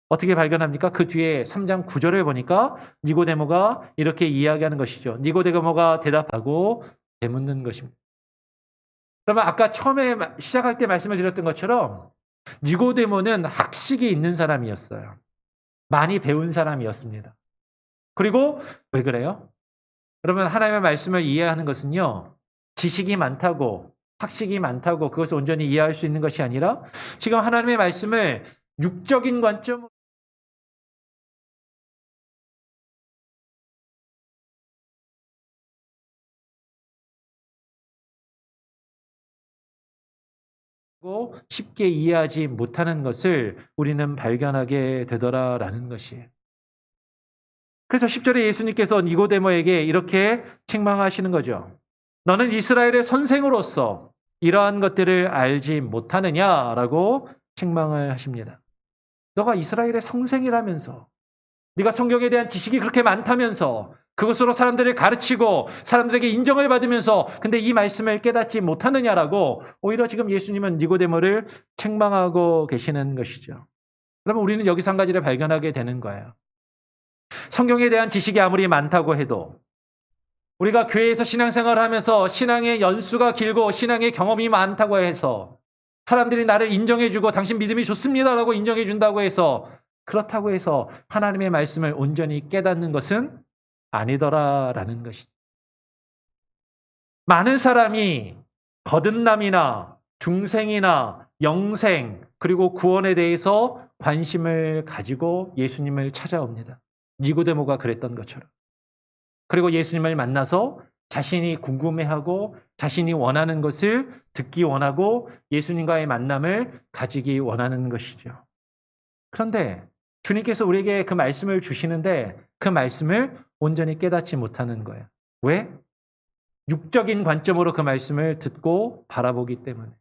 어떻게 발견합니까? 그 뒤에 3장 9절을 보니까 니고데모가 이렇게 이야기하는 것이죠. 니고데모가 대답하고 되묻는 것입니다. 그러면 아까 처음에 시작할 때 말씀을 드렸던 것처럼 니고데모는 학식이 있는 사람이었어요. 많이 배운 사람이었습니다. 그리고 왜 그래요? 여러분, 하나님의 말씀을 이해하는 것은요, 지식이 많다고, 학식이 많다고 그것을 온전히 이해할 수 있는 것이 아니라 지금 하나님의 말씀을 육적인 관점으로 쉽게 이해하지 못하는 것을 우리는 발견하게 되더라라는 것이에요. 그래서 10절에 예수님께서 니고데모에게 이렇게 책망하시는 거죠. 너는 이스라엘의 선생으로서 이러한 것들을 알지 못하느냐라고 책망을 하십니다. 너가 이스라엘의 선생이라면서, 네가 성경에 대한 지식이 그렇게 많다면서, 그것으로 사람들을 가르치고 사람들에게 인정을 받으면서 근데 이 말씀을 깨닫지 못하느냐라고 오히려 지금 예수님은 니고데모를 책망하고 계시는 것이죠. 그러면 우리는 여기서 한 가지를 발견하게 되는 거예요. 성경에 대한 지식이 아무리 많다고 해도 우리가 교회에서 신앙생활을 하면서 신앙의 연수가 길고 신앙의 경험이 많다고 해서 사람들이 나를 인정해주고 당신 믿음이 좋습니다라고 인정해준다고 해서 그렇다고 해서 하나님의 말씀을 온전히 깨닫는 것은 아니더라라는 것이죠. 많은 사람이 거듭남이나 중생이나 영생 그리고 구원에 대해서 관심을 가지고 예수님을 찾아옵니다. 니고데모가 그랬던 것처럼. 그리고 예수님을 만나서 자신이 궁금해하고 자신이 원하는 것을 듣기 원하고 예수님과의 만남을 가지기 원하는 것이죠. 그런데 주님께서 우리에게 그 말씀을 주시는데 그 말씀을 온전히 깨닫지 못하는 거예요. 왜? 육적인 관점으로 그 말씀을 듣고 바라보기 때문에.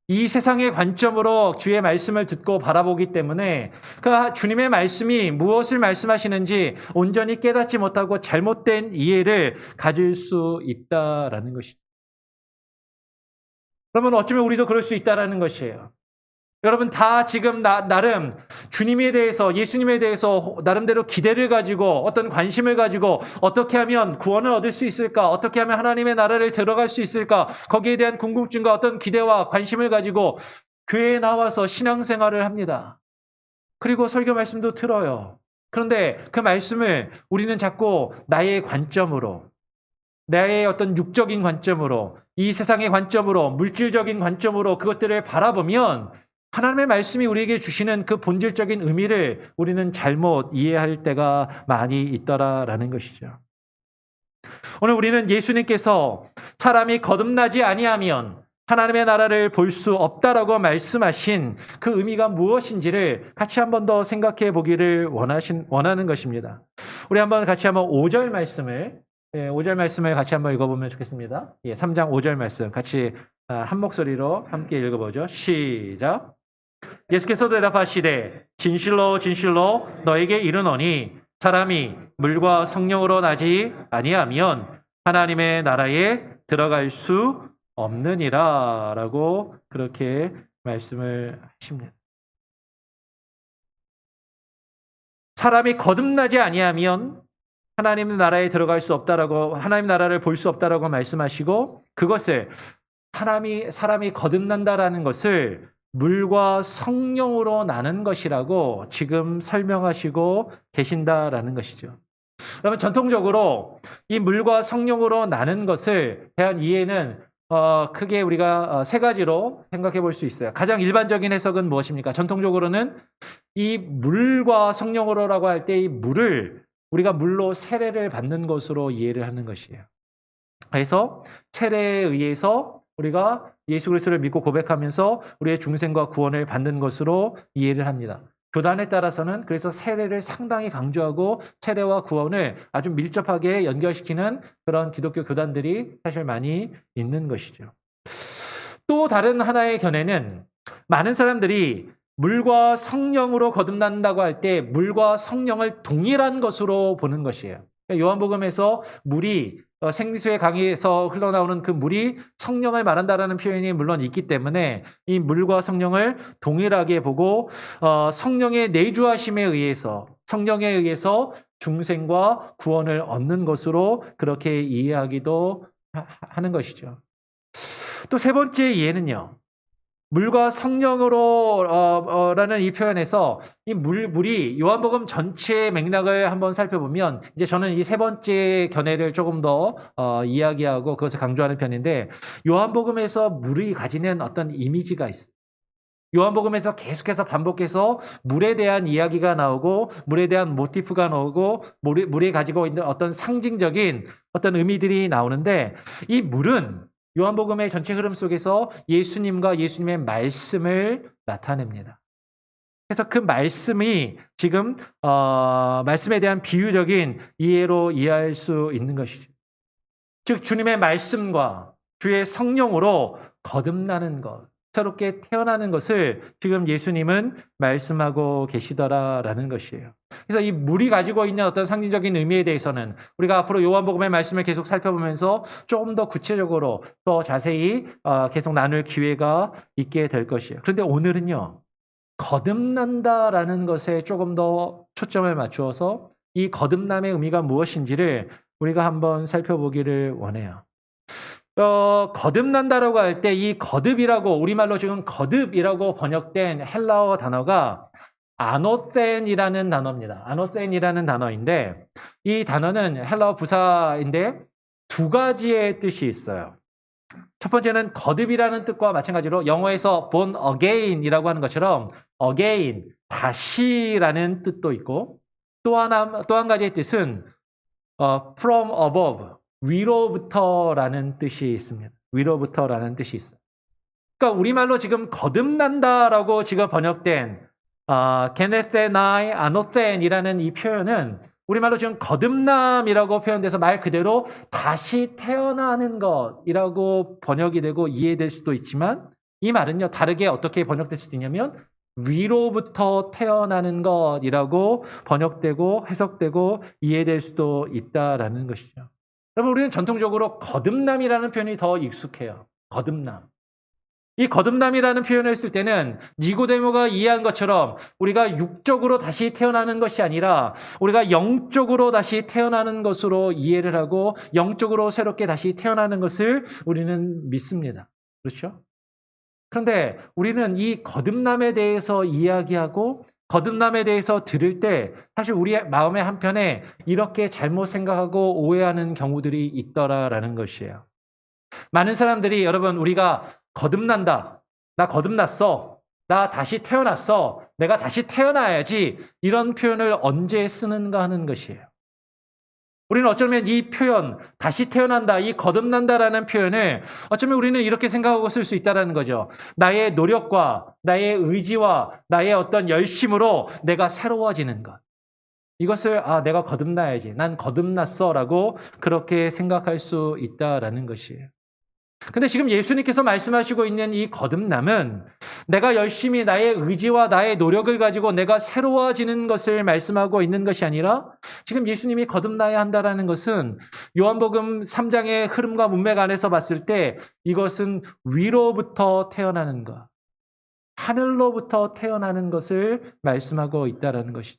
이 세상의 관점으로 주의 말씀을 듣고 바라보기 때문에 그 주님의 말씀이 무엇을 말씀하시는지 온전히 깨닫지 못하고 잘못된 이해를 가질 수 있다라는 것이죠. 그러면 어쩌면 우리도 그럴 수 있다라는 것이에요. 여러분 다 지금 나름 주님에 대해서 예수님에 대해서 나름대로 기대를 가지고 어떤 관심을 가지고 어떻게 하면 구원을 얻을 수 있을까? 어떻게 하면 하나님의 나라를 들어갈 수 있을까? 거기에 대한 궁금증과 어떤 기대와 관심을 가지고 교회에 나와서 신앙생활을 합니다. 그리고 설교 말씀도 들어요. 그런데 그 말씀을 우리는 자꾸 나의 관점으로 나의 어떤 육적인 관점으로 이 세상의 관점으로 물질적인 관점으로 그것들을 바라보면 하나님의 말씀이 우리에게 주시는 그 본질적인 의미를 우리는 잘못 이해할 때가 많이 있더라라는 것이죠. 오늘 우리는 예수님께서 사람이 거듭나지 아니하면 하나님의 나라를 볼 수 없다라고 말씀하신 그 의미가 무엇인지를 같이 한 번 더 생각해 보기를 원하는 것입니다. 우리 한번 같이 한번 5절 말씀을 5절 말씀을 같이 한번 읽어보면 좋겠습니다. 3장 5절 말씀 같이 한 목소리로 함께 읽어보죠. 시작. 예수께서 대답하시되 진실로 진실로 너에게 이르노니 사람이 물과 성령으로 나지 아니하면 하나님의 나라에 들어갈 수 없느니라 라고 그렇게 말씀을 하십니다. 사람이 거듭나지 아니하면 하나님의 나라에 들어갈 수 없다라고 하나님 나라를 볼 수 없다라고 말씀하시고 그것을 사람이 거듭난다라는 것을 물과 성령으로 나는 것이라고 지금 설명하시고 계신다라는 것이죠. 그러면 전통적으로 이 물과 성령으로 나는 것을 대한 이해는 크게 우리가 세 가지로 생각해 볼 수 있어요. 가장 일반적인 해석은 무엇입니까? 전통적으로는 이 물과 성령으로라고 할 때 이 물을 우리가 물로 세례를 받는 것으로 이해를 하는 것이에요. 그래서 세례에 의해서 우리가 예수 그리스도를 믿고 고백하면서 우리의 중생과 구원을 받는 것으로 이해를 합니다. 교단에 따라서는 그래서 세례를 상당히 강조하고 세례와 구원을 아주 밀접하게 연결시키는 그런 기독교 교단들이 사실 많이 있는 것이죠. 또 다른 하나의 견해는 많은 사람들이 물과 성령으로 거듭난다고 할 때 물과 성령을 동일한 것으로 보는 것이에요. 요한복음에서 물이 생수의 강에서 흘러나오는 그 물이 성령을 말한다라는 표현이 물론 있기 때문에 이 물과 성령을 동일하게 보고 성령의 내주하심에 의해서 성령에 의해서 중생과 구원을 얻는 것으로 그렇게 이해하기도 하는 것이죠. 또 세 번째 이해는요. 물과 성령으로 라는 이 표현에서 이 물이 요한복음 전체의 맥락을 한번 살펴보면 이제 저는 이 세 번째 견해를 조금 더 이야기하고 그것을 강조하는 편인데 요한복음에서 물이 가지는 어떤 이미지가 있어요. 요한복음에서 계속해서 반복해서 물에 대한 이야기가 나오고 물에 대한 모티프가 나오고 물이 가지고 있는 어떤 상징적인 어떤 의미들이 나오는데 이 물은 요한복음의 전체 흐름 속에서 예수님과 예수님의 말씀을 나타냅니다. 그래서 그 말씀이 지금 말씀에 대한 비유적인 이해로 이해할 수 있는 것이죠. 즉 주님의 말씀과 주의 성령으로 거듭나는 것, 새롭게 태어나는 것을 지금 예수님은 말씀하고 계시더라라는 것이에요. 그래서 이 물이 가지고 있는 어떤 상징적인 의미에 대해서는 우리가 앞으로 요한복음의 말씀을 계속 살펴보면서 조금 더 구체적으로 더 자세히 계속 나눌 기회가 있게 될 것이에요. 그런데 오늘은요. 거듭난다라는 것에 조금 더 초점을 맞추어서 이 거듭남의 의미가 무엇인지를 우리가 한번 살펴보기를 원해요. 거듭난다라고 할 때 이 거듭이라고 우리말로 지금 거듭이라고 번역된 헬라어 단어가 아노센이라는 단어입니다. 아노센이라는 단어인데 이 단어는 헬라어 부사인데 두 가지의 뜻이 있어요. 첫 번째는 거듭이라는 뜻과 마찬가지로 영어에서 born again이라고 하는 것처럼 again, 다시라는 뜻도 있고 또 한 가지의 뜻은 from above, 위로부터라는 뜻이 있습니다. 위로부터라는 뜻이 있어요. 그러니까 우리말로 지금 거듭난다라고 지금 번역된 게네세나이 아노센이라는 이 표현은 우리말로 지금 거듭남이라고 표현돼서 말 그대로 다시 태어나는 것이라고 번역이 되고 이해될 수도 있지만 이 말은요 다르게 어떻게 번역될 수도 있냐면 위로부터 태어나는 것이라고 번역되고 해석되고 이해될 수도 있다라는 것이죠. 여러분 우리는 전통적으로 거듭남이라는 표현이 더 익숙해요. 거듭남. 이 거듭남이라는 표현을 쓸 때는 니고데모가 이해한 것처럼 우리가 육적으로 다시 태어나는 것이 아니라 우리가 영적으로 다시 태어나는 것으로 이해를 하고 영적으로 새롭게 다시 태어나는 것을 우리는 믿습니다. 그렇죠? 그런데 우리는 이 거듭남에 대해서 이야기하고 거듭남에 대해서 들을 때 사실 우리의 마음의 한편에 이렇게 잘못 생각하고 오해하는 경우들이 있더라라는 것이에요. 많은 사람들이 여러분 우리가 거듭난다. 나 거듭났어. 나 다시 태어났어. 내가 다시 태어나야지. 이런 표현을 언제 쓰는가 하는 것이에요. 우리는 어쩌면 이 표현, 다시 태어난다, 이 거듭난다라는 표현을 어쩌면 우리는 이렇게 생각하고 쓸 수 있다는 거죠. 나의 노력과 나의 의지와 나의 어떤 열심으로 내가 새로워지는 것. 이것을 내가 거듭나야지. 난 거듭났어 라고 그렇게 생각할 수 있다라는 것이에요. 근데 지금 예수님께서 말씀하시고 있는 이 거듭남은 내가 열심히 나의 의지와 나의 노력을 가지고 내가 새로워지는 것을 말씀하고 있는 것이 아니라 지금 예수님이 거듭나야 한다라는 것은 요한복음 3장의 흐름과 문맥 안에서 봤을 때 이것은 위로부터 태어나는 것, 하늘로부터 태어나는 것을 말씀하고 있다라는 것이죠.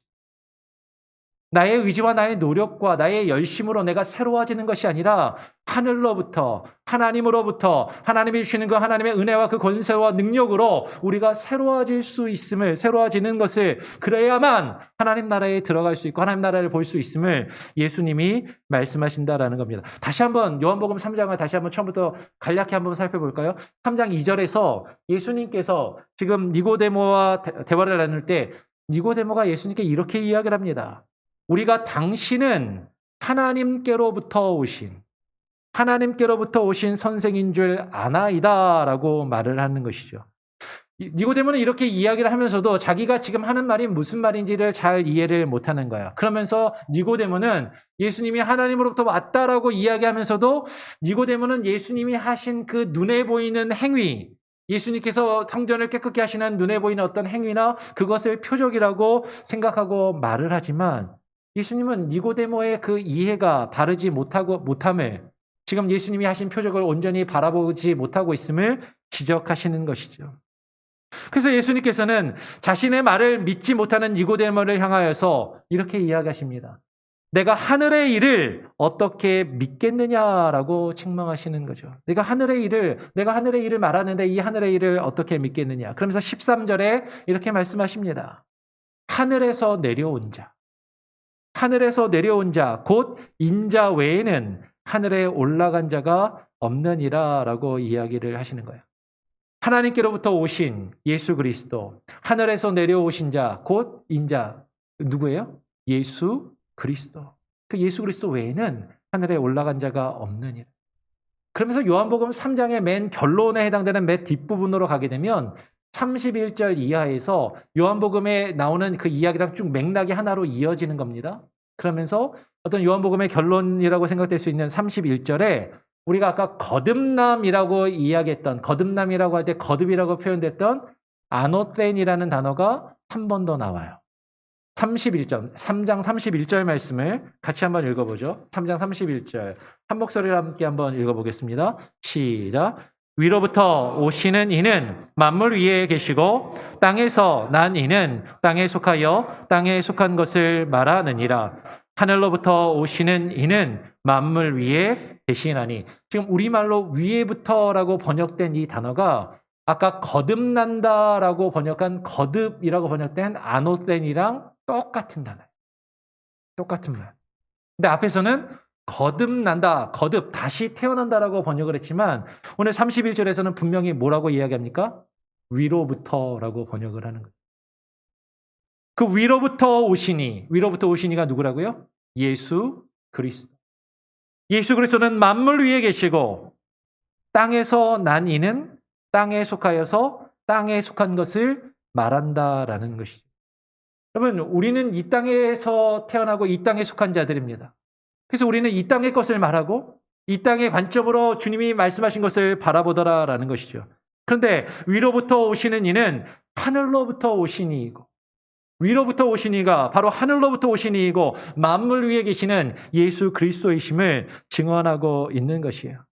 나의 의지와 나의 노력과 나의 열심으로 내가 새로워지는 것이 아니라 하늘로부터 하나님으로부터 하나님이 주시는 그 하나님의 은혜와 그 권세와 능력으로 우리가 새로워지는 것을 그래야만 하나님 나라에 들어갈 수 있고 하나님 나라를 볼 수 있음을 예수님이 말씀하신다라는 겁니다. 다시 한번 요한복음 3장을 다시 한번 처음부터 간략히 한번 살펴볼까요? 3장 2절에서 예수님께서 지금 니고데모와 대화를 나눌 때 니고데모가 예수님께 이렇게 이야기를 합니다. 우리가 당신은 하나님께로부터 오신 선생인 줄 아나이다라고 말을 하는 것이죠. 니고데모는 이렇게 이야기를 하면서도 자기가 지금 하는 말이 무슨 말인지를 잘 이해를 못하는 거야. 그러면서 니고데모는 예수님이 하나님으로부터 왔다라고 이야기하면서도 니고데모는 예수님이 하신 그 눈에 보이는 행위, 예수님께서 성전을 깨끗게 하시는 눈에 보이는 어떤 행위나 그것을 표적이라고 생각하고 말을 하지만 예수님은 니고데모의 그 이해가 다르지 못함을 지금 예수님이 하신 표적을 온전히 바라보지 못하고 있음을 지적하시는 것이죠. 그래서 예수님께서는 자신의 말을 믿지 못하는 니고데모를 향하여서 이렇게 이야기하십니다. 내가 하늘의 일을 어떻게 믿겠느냐라고 책망하시는 거죠. 내가 하늘의 일을 말하는데 이 하늘의 일을 어떻게 믿겠느냐. 그러면서 13절에 이렇게 말씀하십니다. 하늘에서 내려온 자, 곧 인자 외에는 하늘에 올라간 자가 없느니라 라고 이야기를 하시는 거예요. 하나님께로부터 오신 예수 그리스도, 하늘에서 내려오신 자, 곧 인자, 누구예요? 예수 그리스도. 그 예수 그리스도 외에는 하늘에 올라간 자가 없느니라. 그러면서 요한복음 3장의 맨 결론에 해당되는 맨 뒷부분으로 가게 되면 31절 이하에서 요한복음에 나오는 그 이야기랑 쭉 맥락이 하나로 이어지는 겁니다. 그러면서 어떤 요한복음의 결론이라고 생각될 수 있는 31절에 우리가 아까 거듭남이라고 이야기했던, 거듭남이라고 할 때 거듭이라고 표현됐던 아노센이라는 단어가 한 번 더 나와요. 3장 31절 말씀을 같이 한번 읽어보죠. 3장 31절 한 목소리로 함께 한번 읽어보겠습니다. 시작. 위로부터 오시는 이는 만물 위에 계시고 땅에서 난 이는 땅에 속하여 땅에 속한 것을 말하느니라. 하늘로부터 오시는 이는 만물 위에 계시나니. 지금 우리말로 위에부터라고 번역된 이 단어가 아까 거듭난다라고 번역한 거듭이라고 번역된 아노센이랑 똑같은 단어예요. 똑같은 말. 근데 앞에서는 거듭난다, 거듭, 다시 태어난다라고 번역을 했지만 오늘 31절에서는 분명히 뭐라고 이야기합니까? 위로부터라고 번역을 하는 거예요. 그 위로부터 오시니가 누구라고요? 예수 그리스도. 예수 그리스도는 만물 위에 계시고 땅에서 난 이는 땅에 속하여서 땅에 속한 것을 말한다라는 것이죠. 여러분, 우리는 이 땅에서 태어나고 이 땅에 속한 자들입니다. 그래서 우리는 이 땅의 것을 말하고 이 땅의 관점으로 주님이 말씀하신 것을 바라보더라라는 것이죠. 그런데 위로부터 오시는 이는 하늘로부터 오신 이이고 위로부터 오신 이가 바로 하늘로부터 오신 이이고 만물 위에 계시는 예수 그리스도이심을 증언하고 있는 것이에요.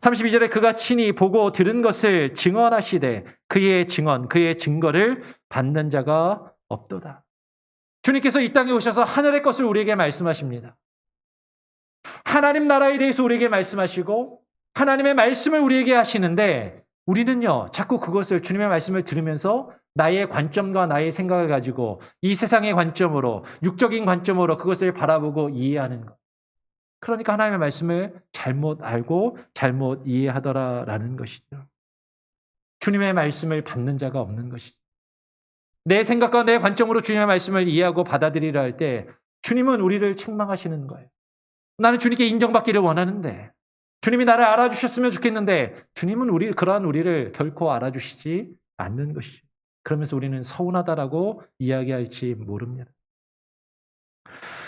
32절에 그가 친히 보고 들은 것을 증언하시되 그의 증언, 그의 증거를 받는 자가 없도다. 주님께서 이 땅에 오셔서 하늘의 것을 우리에게 말씀하십니다. 하나님 나라에 대해서 우리에게 말씀하시고 하나님의 말씀을 우리에게 하시는데 우리는요, 자꾸 그것을 주님의 말씀을 들으면서 나의 관점과 나의 생각을 가지고 이 세상의 관점으로, 육적인 관점으로 그것을 바라보고 이해하는 것. 그러니까 하나님의 말씀을 잘못 알고 잘못 이해하더라라는 것이죠. 주님의 말씀을 받는 자가 없는 것이죠. 내 생각과 내 관점으로 주님의 말씀을 이해하고 받아들이려 할 때 주님은 우리를 책망하시는 거예요. 나는 주님께 인정받기를 원하는데 주님이 나를 알아주셨으면 좋겠는데 주님은 그러한 우리를 결코 알아주시지 않는 것이죠. 그러면서 우리는 서운하다라고 이야기할지 모릅니다.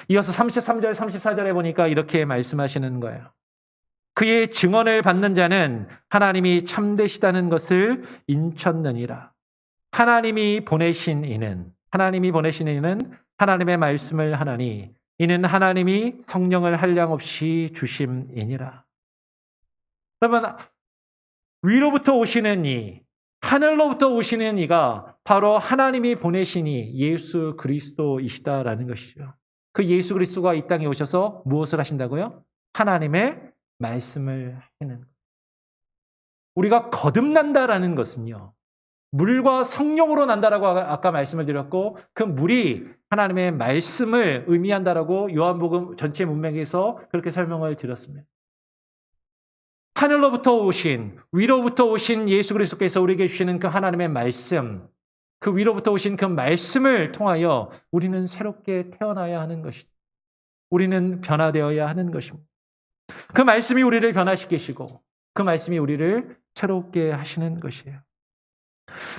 이어서 33절, 34절에 보니까 이렇게 말씀하시는 거예요. 그의 증언을 받는 자는 하나님이 참되시다는 것을 인쳤느니라. 하나님이 보내신 이는 하나님의 말씀을 하나니 이는 하나님이 성령을 한량없이 주심이니라. 여러분, 위로부터 오시는 이, 하늘로부터 오시는 이가 바로 하나님이 보내신 이 예수 그리스도이시다라는 것이죠. 그 예수 그리스도가 이 땅에 오셔서 무엇을 하신다고요? 하나님의 말씀을 하시는 것. 우리가 거듭난다라는 것은요, 물과 성령으로 난다라고 아까 말씀을 드렸고 그 물이 하나님의 말씀을 의미한다라고 요한복음 전체 문맥에서 그렇게 설명을 드렸습니다. 하늘로부터 오신, 위로부터 오신 예수 그리스도께서 우리에게 주시는 그 하나님의 말씀, 그 위로부터 오신 그 말씀을 통하여 우리는 새롭게 태어나야 하는 것이죠. 우리는 변화되어야 하는 것입니다. 그 말씀이 우리를 변화시키시고 그 말씀이 우리를 새롭게 하시는 것이에요.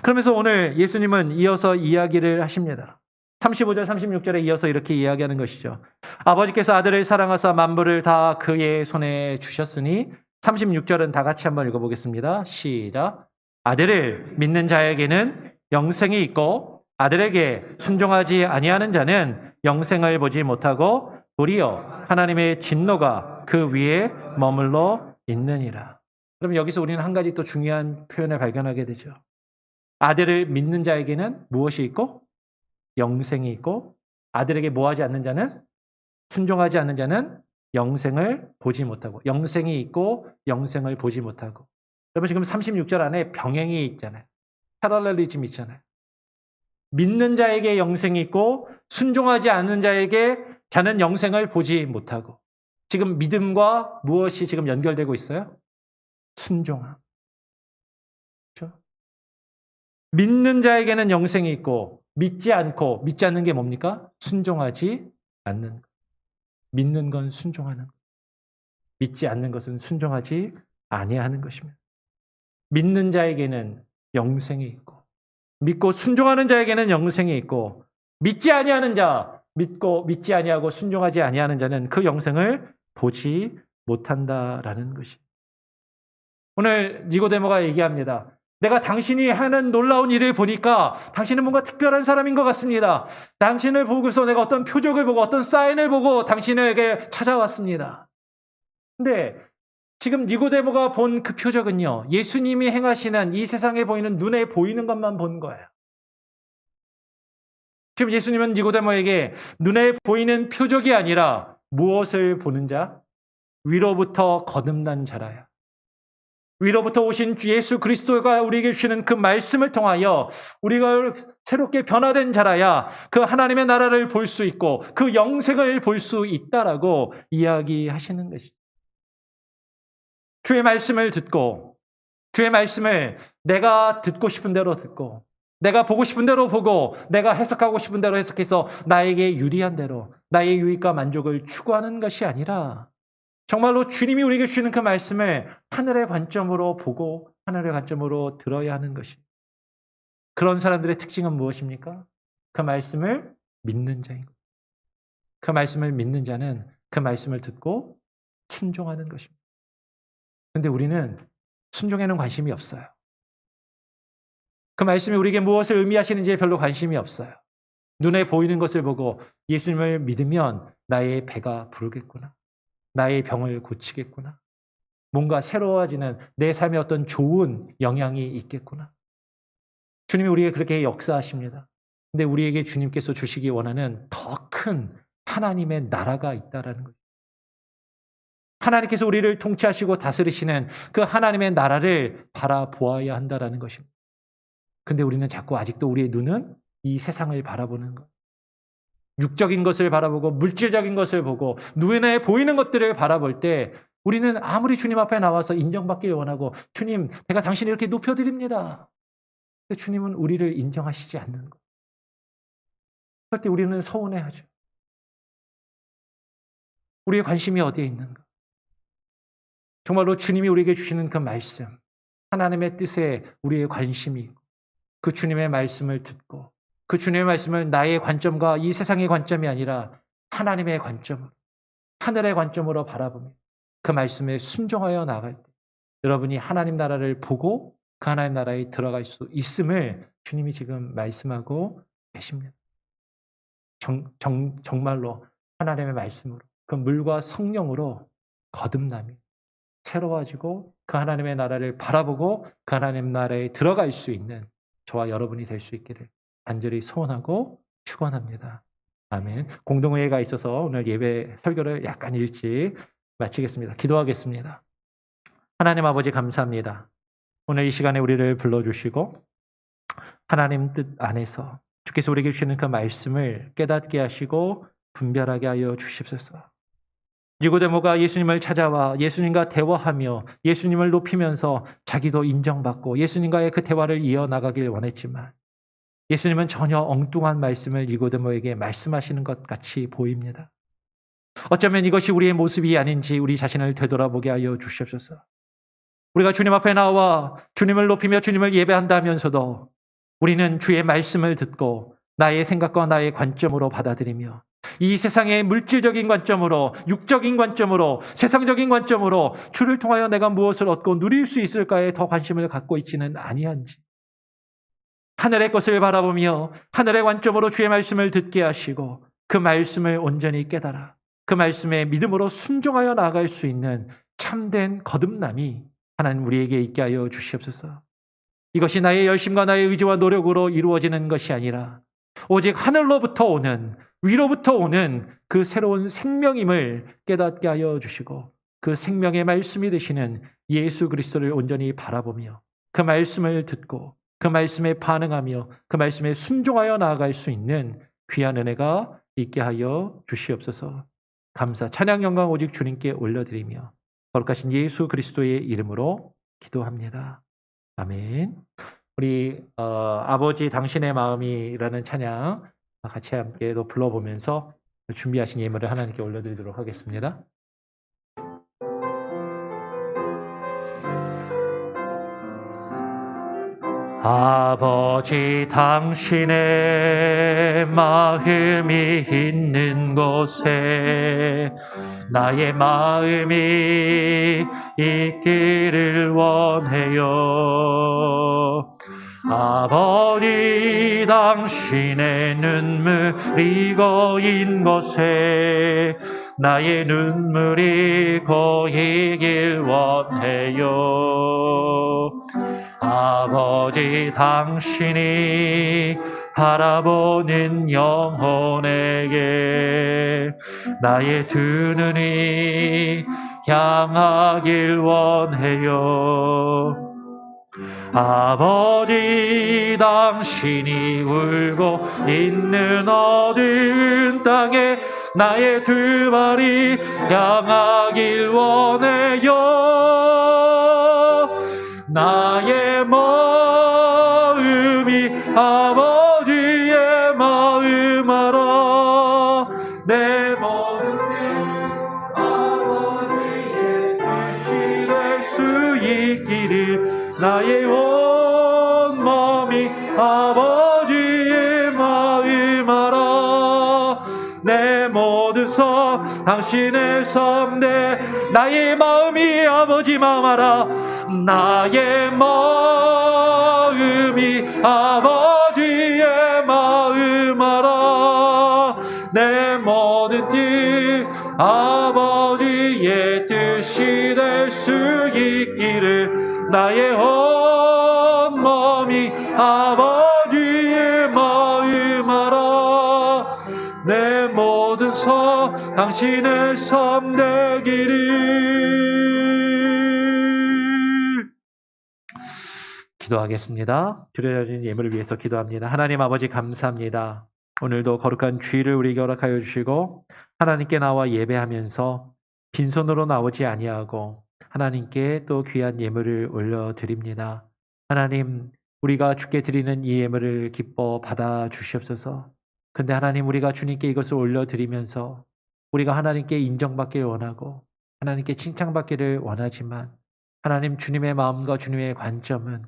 그러면서 오늘 예수님은 이어서 이야기를 하십니다. 35절, 36절에 이어서 이렇게 이야기하는 것이죠. 아버지께서 아들을 사랑하사 만물을 다 그의 손에 주셨으니 36절은 다 같이 한번 읽어보겠습니다. 시작. 아들을 믿는 자에게는 영생이 있고 아들에게 순종하지 아니하는 자는 영생을 보지 못하고 도리어 하나님의 진노가 그 위에 머물러 있느니라. 그럼 여기서 우리는 한 가지 또 중요한 표현을 발견하게 되죠. 아들을 믿는 자에게는 무엇이 있고? 영생이 있고, 아들에게 뭐하지 않는 자는? 순종하지 않는 자는 영생을 보지 못하고, 영생이 있고 영생을 보지 못하고. 여러분 지금 36절 안에 병행이 있잖아요. 패럴렐리즘이 있잖아요. 믿는 자에게 영생이 있고 순종하지 않는 자는 영생을 보지 못하고. 지금 믿음과 무엇이 지금 연결되고 있어요? 순종함. 그렇죠? 믿는 자에게는 영생이 있고 믿지 않는 게 뭡니까? 순종하지 않는 것. 믿는 건 순종하는 것. 믿지 않는 것은 순종하지 아니하는 것입니다. 믿는 자에게는 영생이 있고 믿고 순종하는 자에게는 영생이 있고 믿지 아니하는 자, 믿고 믿지 아니하고 순종하지 아니하는 자는 그 영생을 보지 못한다라는 것이. 오늘 니고데모가 얘기합니다. 내가 당신이 하는 놀라운 일을 보니까 당신은 뭔가 특별한 사람인 것 같습니다. 당신을 보고서 내가 어떤 표적을 보고 어떤 사인을 보고 당신에게 찾아왔습니다. 근데 지금 니고데모가 본 그 표적은요, 예수님이 행하시는 이 세상에 보이는 눈에 보이는 것만 본 거예요. 지금 예수님은 니고데모에게 눈에 보이는 표적이 아니라 무엇을 보는 자? 위로부터 거듭난 자라야. 위로부터 오신 주 예수 그리스도가 우리에게 주시는 그 말씀을 통하여 우리가 새롭게 변화된 자라야 그 하나님의 나라를 볼 수 있고 그 영생을 볼 수 있다라고 이야기하시는 것이죠. 주의 말씀을 듣고 주의 말씀을 내가 듣고 싶은 대로 듣고 내가 보고 싶은 대로 보고 내가 해석하고 싶은 대로 해석해서 나에게 유리한 대로 나의 유익과 만족을 추구하는 것이 아니라 정말로 주님이 우리에게 주시는 그 말씀을 하늘의 관점으로 보고 하늘의 관점으로 들어야 하는 것이. 그런 사람들의 특징은 무엇입니까? 그 말씀을 믿는 자인 것. 그 말씀을 믿는 자는 그 말씀을 듣고 순종하는 것입니다. 그런데 우리는 순종에는 관심이 없어요. 그 말씀이 우리에게 무엇을 의미하시는지에 별로 관심이 없어요. 눈에 보이는 것을 보고 예수님을 믿으면 나의 배가 부르겠구나. 나의 병을 고치겠구나. 뭔가 새로워지는 내 삶에 어떤 좋은 영향이 있겠구나. 주님이 우리에게 그렇게 역사하십니다. 근데 우리에게 주님께서 주시기 원하는 더 큰 하나님의 나라가 있다라는 거죠. 하나님께서 우리를 통치하시고 다스리시는 그 하나님의 나라를 바라보아야 한다라는 것입니다. 근데 우리는 자꾸 아직도 우리의 눈은 이 세상을 바라보는 것. 육적인 것을 바라보고 물질적인 것을 보고 눈에 보이는 것들을 바라볼 때 우리는 아무리 주님 앞에 나와서 인정받길 원하고 주님, 제가 당신을 이렇게 높여드립니다. 근데 주님은 우리를 인정하시지 않는 것. 그럴 때 우리는 서운해하죠. 우리의 관심이 어디에 있는가? 정말로 주님이 우리에게 주시는 그 말씀, 하나님의 뜻에 우리의 관심이 있고 그 주님의 말씀을 듣고 그 주님의 말씀을 나의 관점과 이 세상의 관점이 아니라 하나님의 관점으로, 하늘의 관점으로 바라보며 그 말씀에 순종하여 나갈 때 여러분이 하나님 나라를 보고 그 하나님 나라에 들어갈 수 있음을 주님이 지금 말씀하고 계십니다. 정말로 하나님의 말씀으로 그 물과 성령으로 거듭나며 새로워지고 그 하나님의 나라를 바라보고 그 하나님 나라에 들어갈 수 있는 저와 여러분이 될 수 있기를 간절히 소원하고 축원합니다. 아멘. 공동회의가 있어서 오늘 예배 설교를 약간 일찍 마치겠습니다. 기도하겠습니다. 하나님 아버지 감사합니다. 오늘 이 시간에 우리를 불러주시고 하나님 뜻 안에서 주께서 우리에게 주시는 그 말씀을 깨닫게 하시고 분별하게 하여 주십소서. 니고데모가 예수님을 찾아와 예수님과 대화하며 예수님을 높이면서 자기도 인정받고 예수님과의 그 대화를 이어나가길 원했지만 예수님은 전혀 엉뚱한 말씀을 니고데모에게 말씀하시는 것 같이 보입니다. 어쩌면 이것이 우리의 모습이 아닌지 우리 자신을 되돌아보게 하여 주시옵소서. 우리가 주님 앞에 나와 주님을 높이며 주님을 예배한다 하면서도 우리는 주의 말씀을 듣고 나의 생각과 나의 관점으로 받아들이며 이 세상의 물질적인 관점으로, 육적인 관점으로, 세상적인 관점으로 주를 통하여 내가 무엇을 얻고 누릴 수 있을까에 더 관심을 갖고 있지는 아니한지 하늘의 것을 바라보며 하늘의 관점으로 주의 말씀을 듣게 하시고 그 말씀을 온전히 깨달아 그 말씀에 믿음으로 순종하여 나아갈 수 있는 참된 거듭남이 하나님 우리에게 있게 하여 주시옵소서. 이것이 나의 열심과 나의 의지와 노력으로 이루어지는 것이 아니라 오직 하늘로부터 오는 위로부터 오는 그 새로운 생명임을 깨닫게 하여 주시고 그 생명의 말씀이 되시는 예수 그리스도를 온전히 바라보며 그 말씀을 듣고 그 말씀에 반응하며 그 말씀에 순종하여 나아갈 수 있는 귀한 은혜가 있게 하여 주시옵소서. 감사 찬양 영광 오직 주님께 올려드리며 거룩하신 예수 그리스도의 이름으로 기도합니다. 아멘. 우리 아버지 당신의 마음이라는 찬양 같이 함께 또 불러보면서 준비하신 예물을 하나님께 올려드리도록 하겠습니다. 아버지 당신의 마음이 있는 곳에 나의 마음이 있기를 원해요. 아버지 당신의 눈물이 고인 곳에 나의 눈물이 고이길 원해요. 아버지 당신이 바라보는 영혼에게 나의 두 눈이 향하길 원해요. 아버지 당신이 울고 있는 어두운 땅에 나의 두 발이 향하길 원해요. 나의 마음이 아버지의 마음 알아 내 모든 뜻 아버지의 뜻이 될 수 있기를 나의 온 마음이 아버지의 마음 알아 내 모든 삶 당신의 삶대 나의 마음이 아버지 마음 알아 나의 마음이 아버지의 마음 알아 내 모든 뜻 아버지의 뜻이 될 수 있기를 나의 온 마음이 아버지의 마음 알아 내 모든 삶 당신의 삶 되기를. 기도하겠습니다. 드려진 예물을 위해서 기도합니다. 하나님 아버지 감사합니다. 오늘도 거룩한 주일을 우리에게 허락하여 주시고 하나님께 나와 예배하면서 빈손으로 나오지 아니하고 하나님께 또 귀한 예물을 올려드립니다. 하나님 우리가 주께 드리는 이 예물을 기뻐 받아 주시옵소서. 근데 하나님 우리가 주님께 이것을 올려드리면서 우리가 하나님께 인정받기를 원하고 하나님께 칭찬받기를 원하지만 하나님 주님의 마음과 주님의 관점은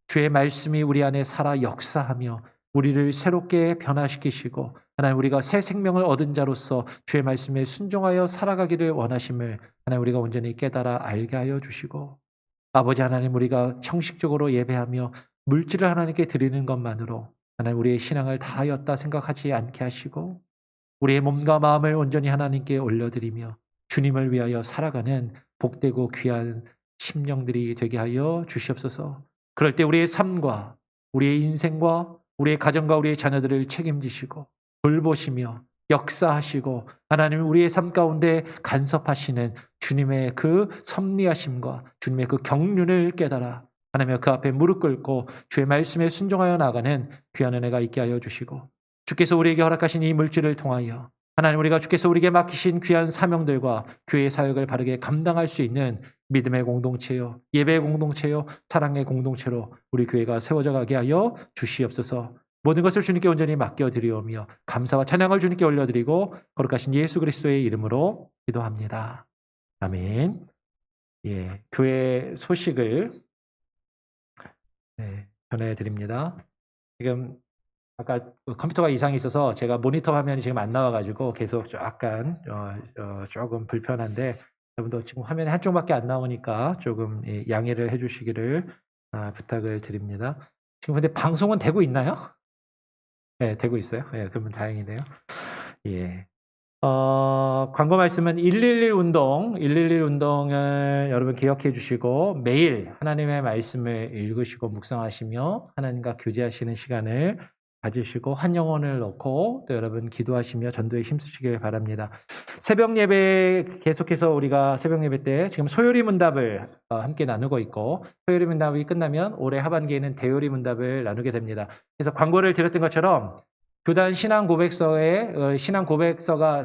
주의 말씀이 우리 안에 살아 역사하며 우리를 새롭게 변화시키시고 하나님 우리가 새 생명을 얻은 자로서 주의 말씀에 순종하여 살아가기를 원하심을 하나님 우리가 온전히 깨달아 알게 하여 주시고 아버지 하나님 우리가 형식적으로 예배하며 물질을 하나님께 드리는 것만으로 하나님 우리의 신앙을 다하였다 생각하지 않게 하시고 우리의 몸과 마음을 온전히 하나님께 올려드리며 주님을 위하여 살아가는 복되고 귀한 심령들이 되게 하여 주시옵소서. 그럴 때 우리의 삶과 우리의 인생과 우리의 가정과 우리의 자녀들을 책임지시고 돌보시며 역사하시고 하나님 우리의 삶 가운데 간섭하시는 주님의 그 섭리하심과 주님의 그 경륜을 깨달아 하나님 그 앞에 무릎 꿇고 주의 말씀에 순종하여 나가는 귀한 은혜가 있게 하여 주시고 주께서 우리에게 허락하신 이 물질을 통하여 하나님 우리가 주께서 우리에게 맡기신 귀한 사명들과 교회의 사역을 바르게 감당할 수 있는 믿음의 공동체요 예배의 공동체요 사랑의 공동체로 우리 교회가 세워져 가게 하여 주시옵소서. 모든 것을 주님께 온전히 맡겨드리오며 감사와 찬양을 주님께 올려드리고 거룩하신 예수 그리스도의 이름으로 기도합니다. 아멘. 예, 교회 소식을 전해드립니다. 지금 아까 컴퓨터가 이상이 있어서 제가 모니터 화면이 지금 안 나와가지고 계속 약간 조금 불편한데 여러분도 지금 화면이 한쪽밖에 안 나오니까 조금 양해를 해주시기를 부탁을 드립니다. 지금 근데 방송은 되고 있나요? 네, 되고 있어요. 네, 그러면 다행이네요. 예. 광고 말씀은 111 운동, 111 운동을 여러분 기억해 주시고 매일 하나님의 말씀을 읽으시고 묵상하시며 하나님과 교제하시는 시간을 가지시고 한 영혼을 놓고 또 여러분 기도하시며 전도에 힘쓰시길 바랍니다. 새벽 예배 계속해서 우리가 새벽 예배 때 지금 소요리 문답을 함께 나누고 있고 소요리 문답이 끝나면 올해 하반기에는 대요리 문답을 나누게 됩니다. 그래서 광고를 드렸던 것처럼 교단 신앙 고백서에 신앙 고백서가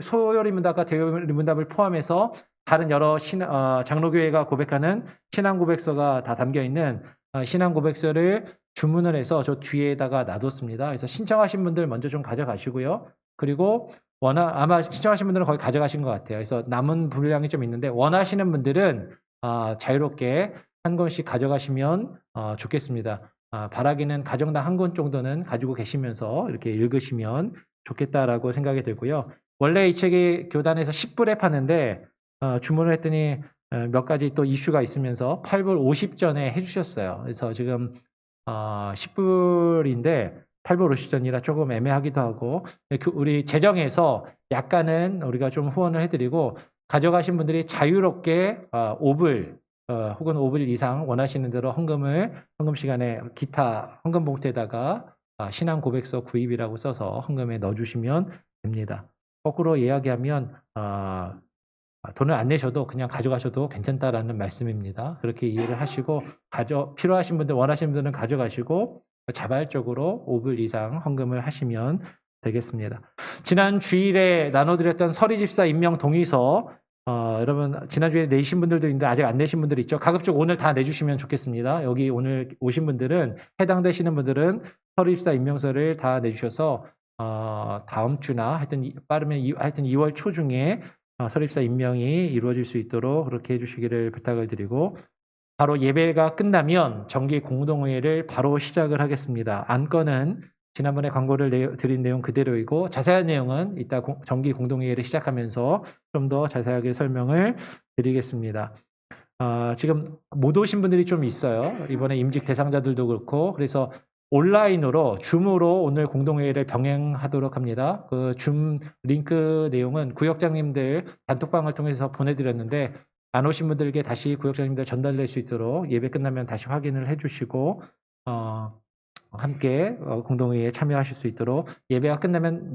소요리 문답과 대요리 문답을 포함해서 다른 여러 장로교회가 고백하는 신앙 고백서가 다 담겨 있는 신앙 고백서를 주문을 해서 저 뒤에다가 놔뒀습니다. 그래서 신청하신 분들 먼저 좀 가져가시고요. 그리고 아마 신청하신 분들은 거의 가져가신 것 같아요. 그래서 남은 분량이 좀 있는데 원하시는 분들은 자유롭게 한 권씩 가져가시면 좋겠습니다. 바라기는 가정당 한 권 정도는 가지고 계시면서 이렇게 읽으시면 좋겠다라고 생각이 들고요. 원래 이 책이 교단에서 10불에 파는데 주문을 했더니 몇 가지 또 이슈가 있으면서 8불 50전에 해주셨어요. 그래서 지금 10불인데 8불 50전이라 조금 애매하기도 하고 우리 재정에서 약간은 우리가 좀 후원을 해드리고 가져가신 분들이 자유롭게 5불 혹은 5불 이상 원하시는 대로 헌금 시간에 기타 헌금 봉투에다가 신앙 고백서 구입이라고 써서 헌금에 넣어주시면 됩니다. 거꾸로 이야기하면 돈을 안 내셔도 그냥 가져가셔도 괜찮다라는 말씀입니다. 그렇게 이해를 하시고 필요하신 분들 원하시는 분들은 가져가시고 자발적으로 5불 이상 헌금을 하시면 되겠습니다. 지난 주일에 나눠드렸던 서리집사 임명 동의서 여러분 지난주에 내신 분들도 있는데 아직 안 내신 분들 있죠. 가급적 오늘 다 내주시면 좋겠습니다. 여기 오늘 오신 분들은 해당되시는 분들은 서리집사 임명서를 다 내주셔서 다음 주나 빠르면 2월 초 중에 서리집사 임명이 이루어질 수 있도록 그렇게 해주시기를 부탁을 드리고 바로 예배가 끝나면 정기 공동회의를 바로 시작을 하겠습니다. 안건은 지난번에 광고를 드린 내용 그대로이고 자세한 내용은 이따 정기 공동회의를 시작하면서 좀 더 자세하게 설명을 드리겠습니다. 지금 못 오신 분들이 좀 있어요. 이번에 임직 대상자들도 그렇고 그래서 온라인으로 줌으로 오늘 공동회의를 병행하도록 합니다. 그 줌 링크 내용은 구역장님들 단톡방을 통해서 보내드렸는데 안 오신 분들께 다시 구역장님들 전달될 수 있도록 예배 끝나면 다시 확인을 해주시고 함께 공동회의에 참여하실 수 있도록 예배가 끝나면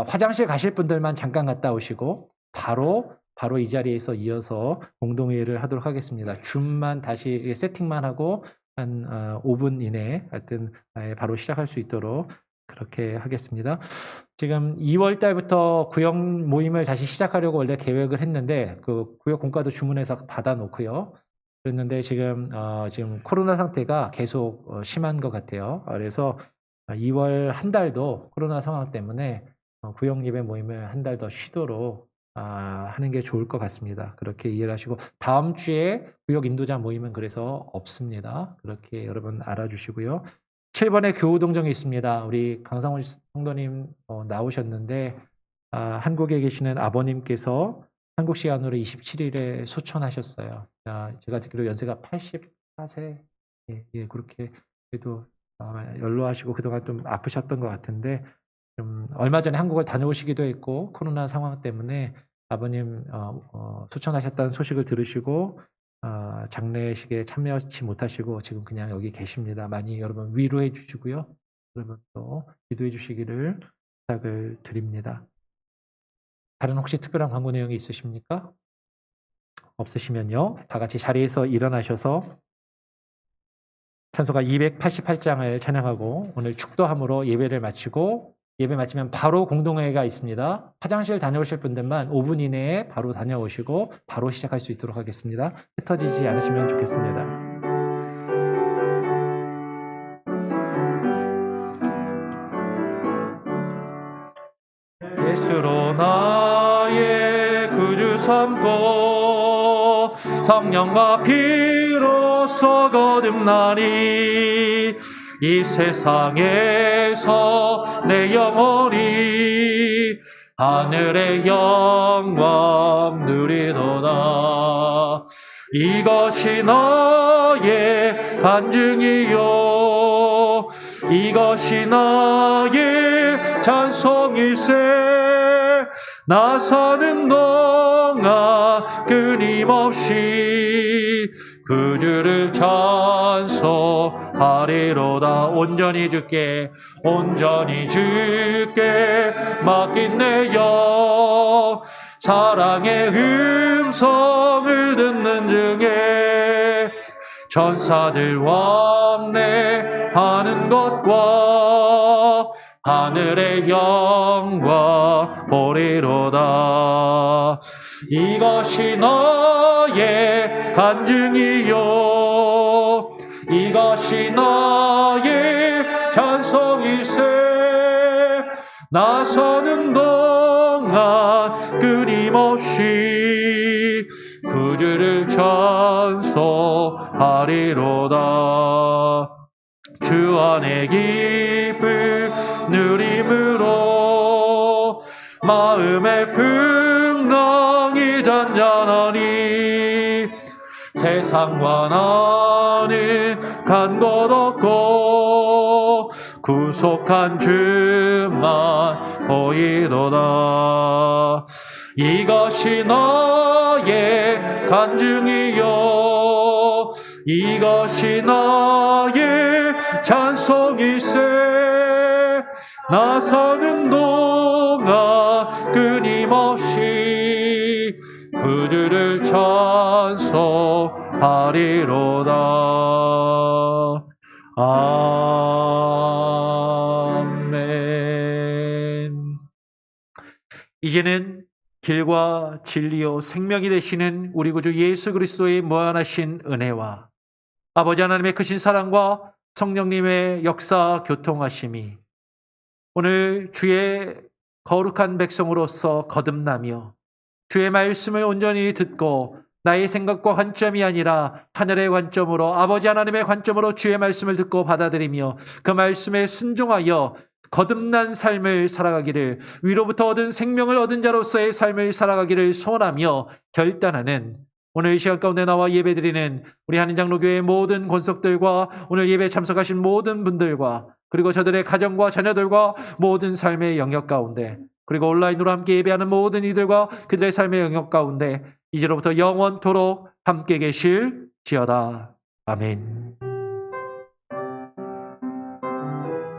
화장실 가실 분들만 잠깐 갔다 오시고 바로 이 자리에서 이어서 공동회의를 하도록 하겠습니다. 줌만 다시 세팅만 하고 한 5분 이내에 하여튼 바로 시작할 수 있도록 그렇게 하겠습니다. 지금 2월 달부터 구역 모임을 다시 시작하려고 원래 계획을 했는데 그 구역 공과도 주문해서 받아놓고요. 그랬는데 지금 코로나 상태가 계속 심한 것 같아요. 그래서 2월 한 달도 코로나 상황 때문에 구역 예배 모임을 한 달 더 쉬도록 하는 게 좋을 것 같습니다. 그렇게 이해를 하시고 다음 주에 구역 인도자 모임은 그래서 없습니다. 그렇게 여러분 알아주시고요. 7번에 교우동정이 있습니다. 우리 강상훈 성도님 나오셨는데 한국에 계시는 아버님께서 한국 시간으로 27일에 소천하셨어요. 제가 듣기로 연세가 84세 그렇게 그래도 연로하시고 그동안 좀 아프셨던 것 같은데 좀 얼마 전에 한국을 다녀오시기도 했고 코로나 상황 때문에 아버님 소천하셨다는 소식을 들으시고 장례식에 참여하지 못하시고 지금 그냥 여기 계십니다. 많이 여러분 위로해 주시고요. 여러분 또 기도해 주시기를 부탁을 드립니다. 다른 혹시 특별한 광고 내용이 있으십니까? 없으시면요. 다 같이 자리에서 일어나셔서 찬송가 288장을 찬양하고 오늘 축도함으로 예배를 마치고 예배 마치면 바로 공동회의가 있습니다. 화장실 다녀오실 분들만 5분 이내에 바로 다녀오시고 바로 시작할 수 있도록 하겠습니다. 흩어지지 않으시면 좋겠습니다. 예수로 나의 구주 삼고 성령과 피로써 거듭나니 이 세상에서 내 영혼이 하늘의 영광 누리도다. 이것이 나의 간증이요 이것이 나의 찬송일세. 나서는 동안 끊임없이 그 주를 찬송하리로다. 온전히 주께 맡긴 내 영 사랑의 음성을 듣는 중에 천사들 왕래하는 것과 하늘의 영광 보리로다. 이것이 너의 간증이요 이것이 너의 찬송일세. 나서는 동안 끊임없이 그 주를 찬송하리로다. 주 안에 기쁨 누림으로 마음의 풍랑이 잔잔하니 세상과 나는 간 것 없고 구속한 주만 보이도다. 이것이 너의 간증이요 이것이 나의 찬송일세. 나서는 동안 끊임없이 그 주를 찬송하리로다. 아멘. 이제는 길과 진리요 생명이 되시는 우리 구주 예수 그리스도의 무한하신 은혜와 아버지 하나님의 크신 사랑과 성령님의 역사 교통하심이 오늘 주의 거룩한 백성으로서 거듭나며 주의 말씀을 온전히 듣고 나의 생각과 관점이 아니라 하늘의 관점으로 아버지 하나님의 관점으로 주의 말씀을 듣고 받아들이며 그 말씀에 순종하여 거듭난 삶을 살아가기를 위로부터 얻은 생명을 얻은 자로서의 삶을 살아가기를 소원하며 결단하는 오늘 이 시간 가운데 나와 예배드리는 우리 한인장로교회 모든 권속들과 오늘 예배에 참석하신 모든 분들과 그리고 저들의 가정과 자녀들과 모든 삶의 영역 가운데 그리고 온라인으로 함께 예배하는 모든 이들과 그들의 삶의 영역 가운데 이제로부터 영원토록 함께 계실지어다. 아멘.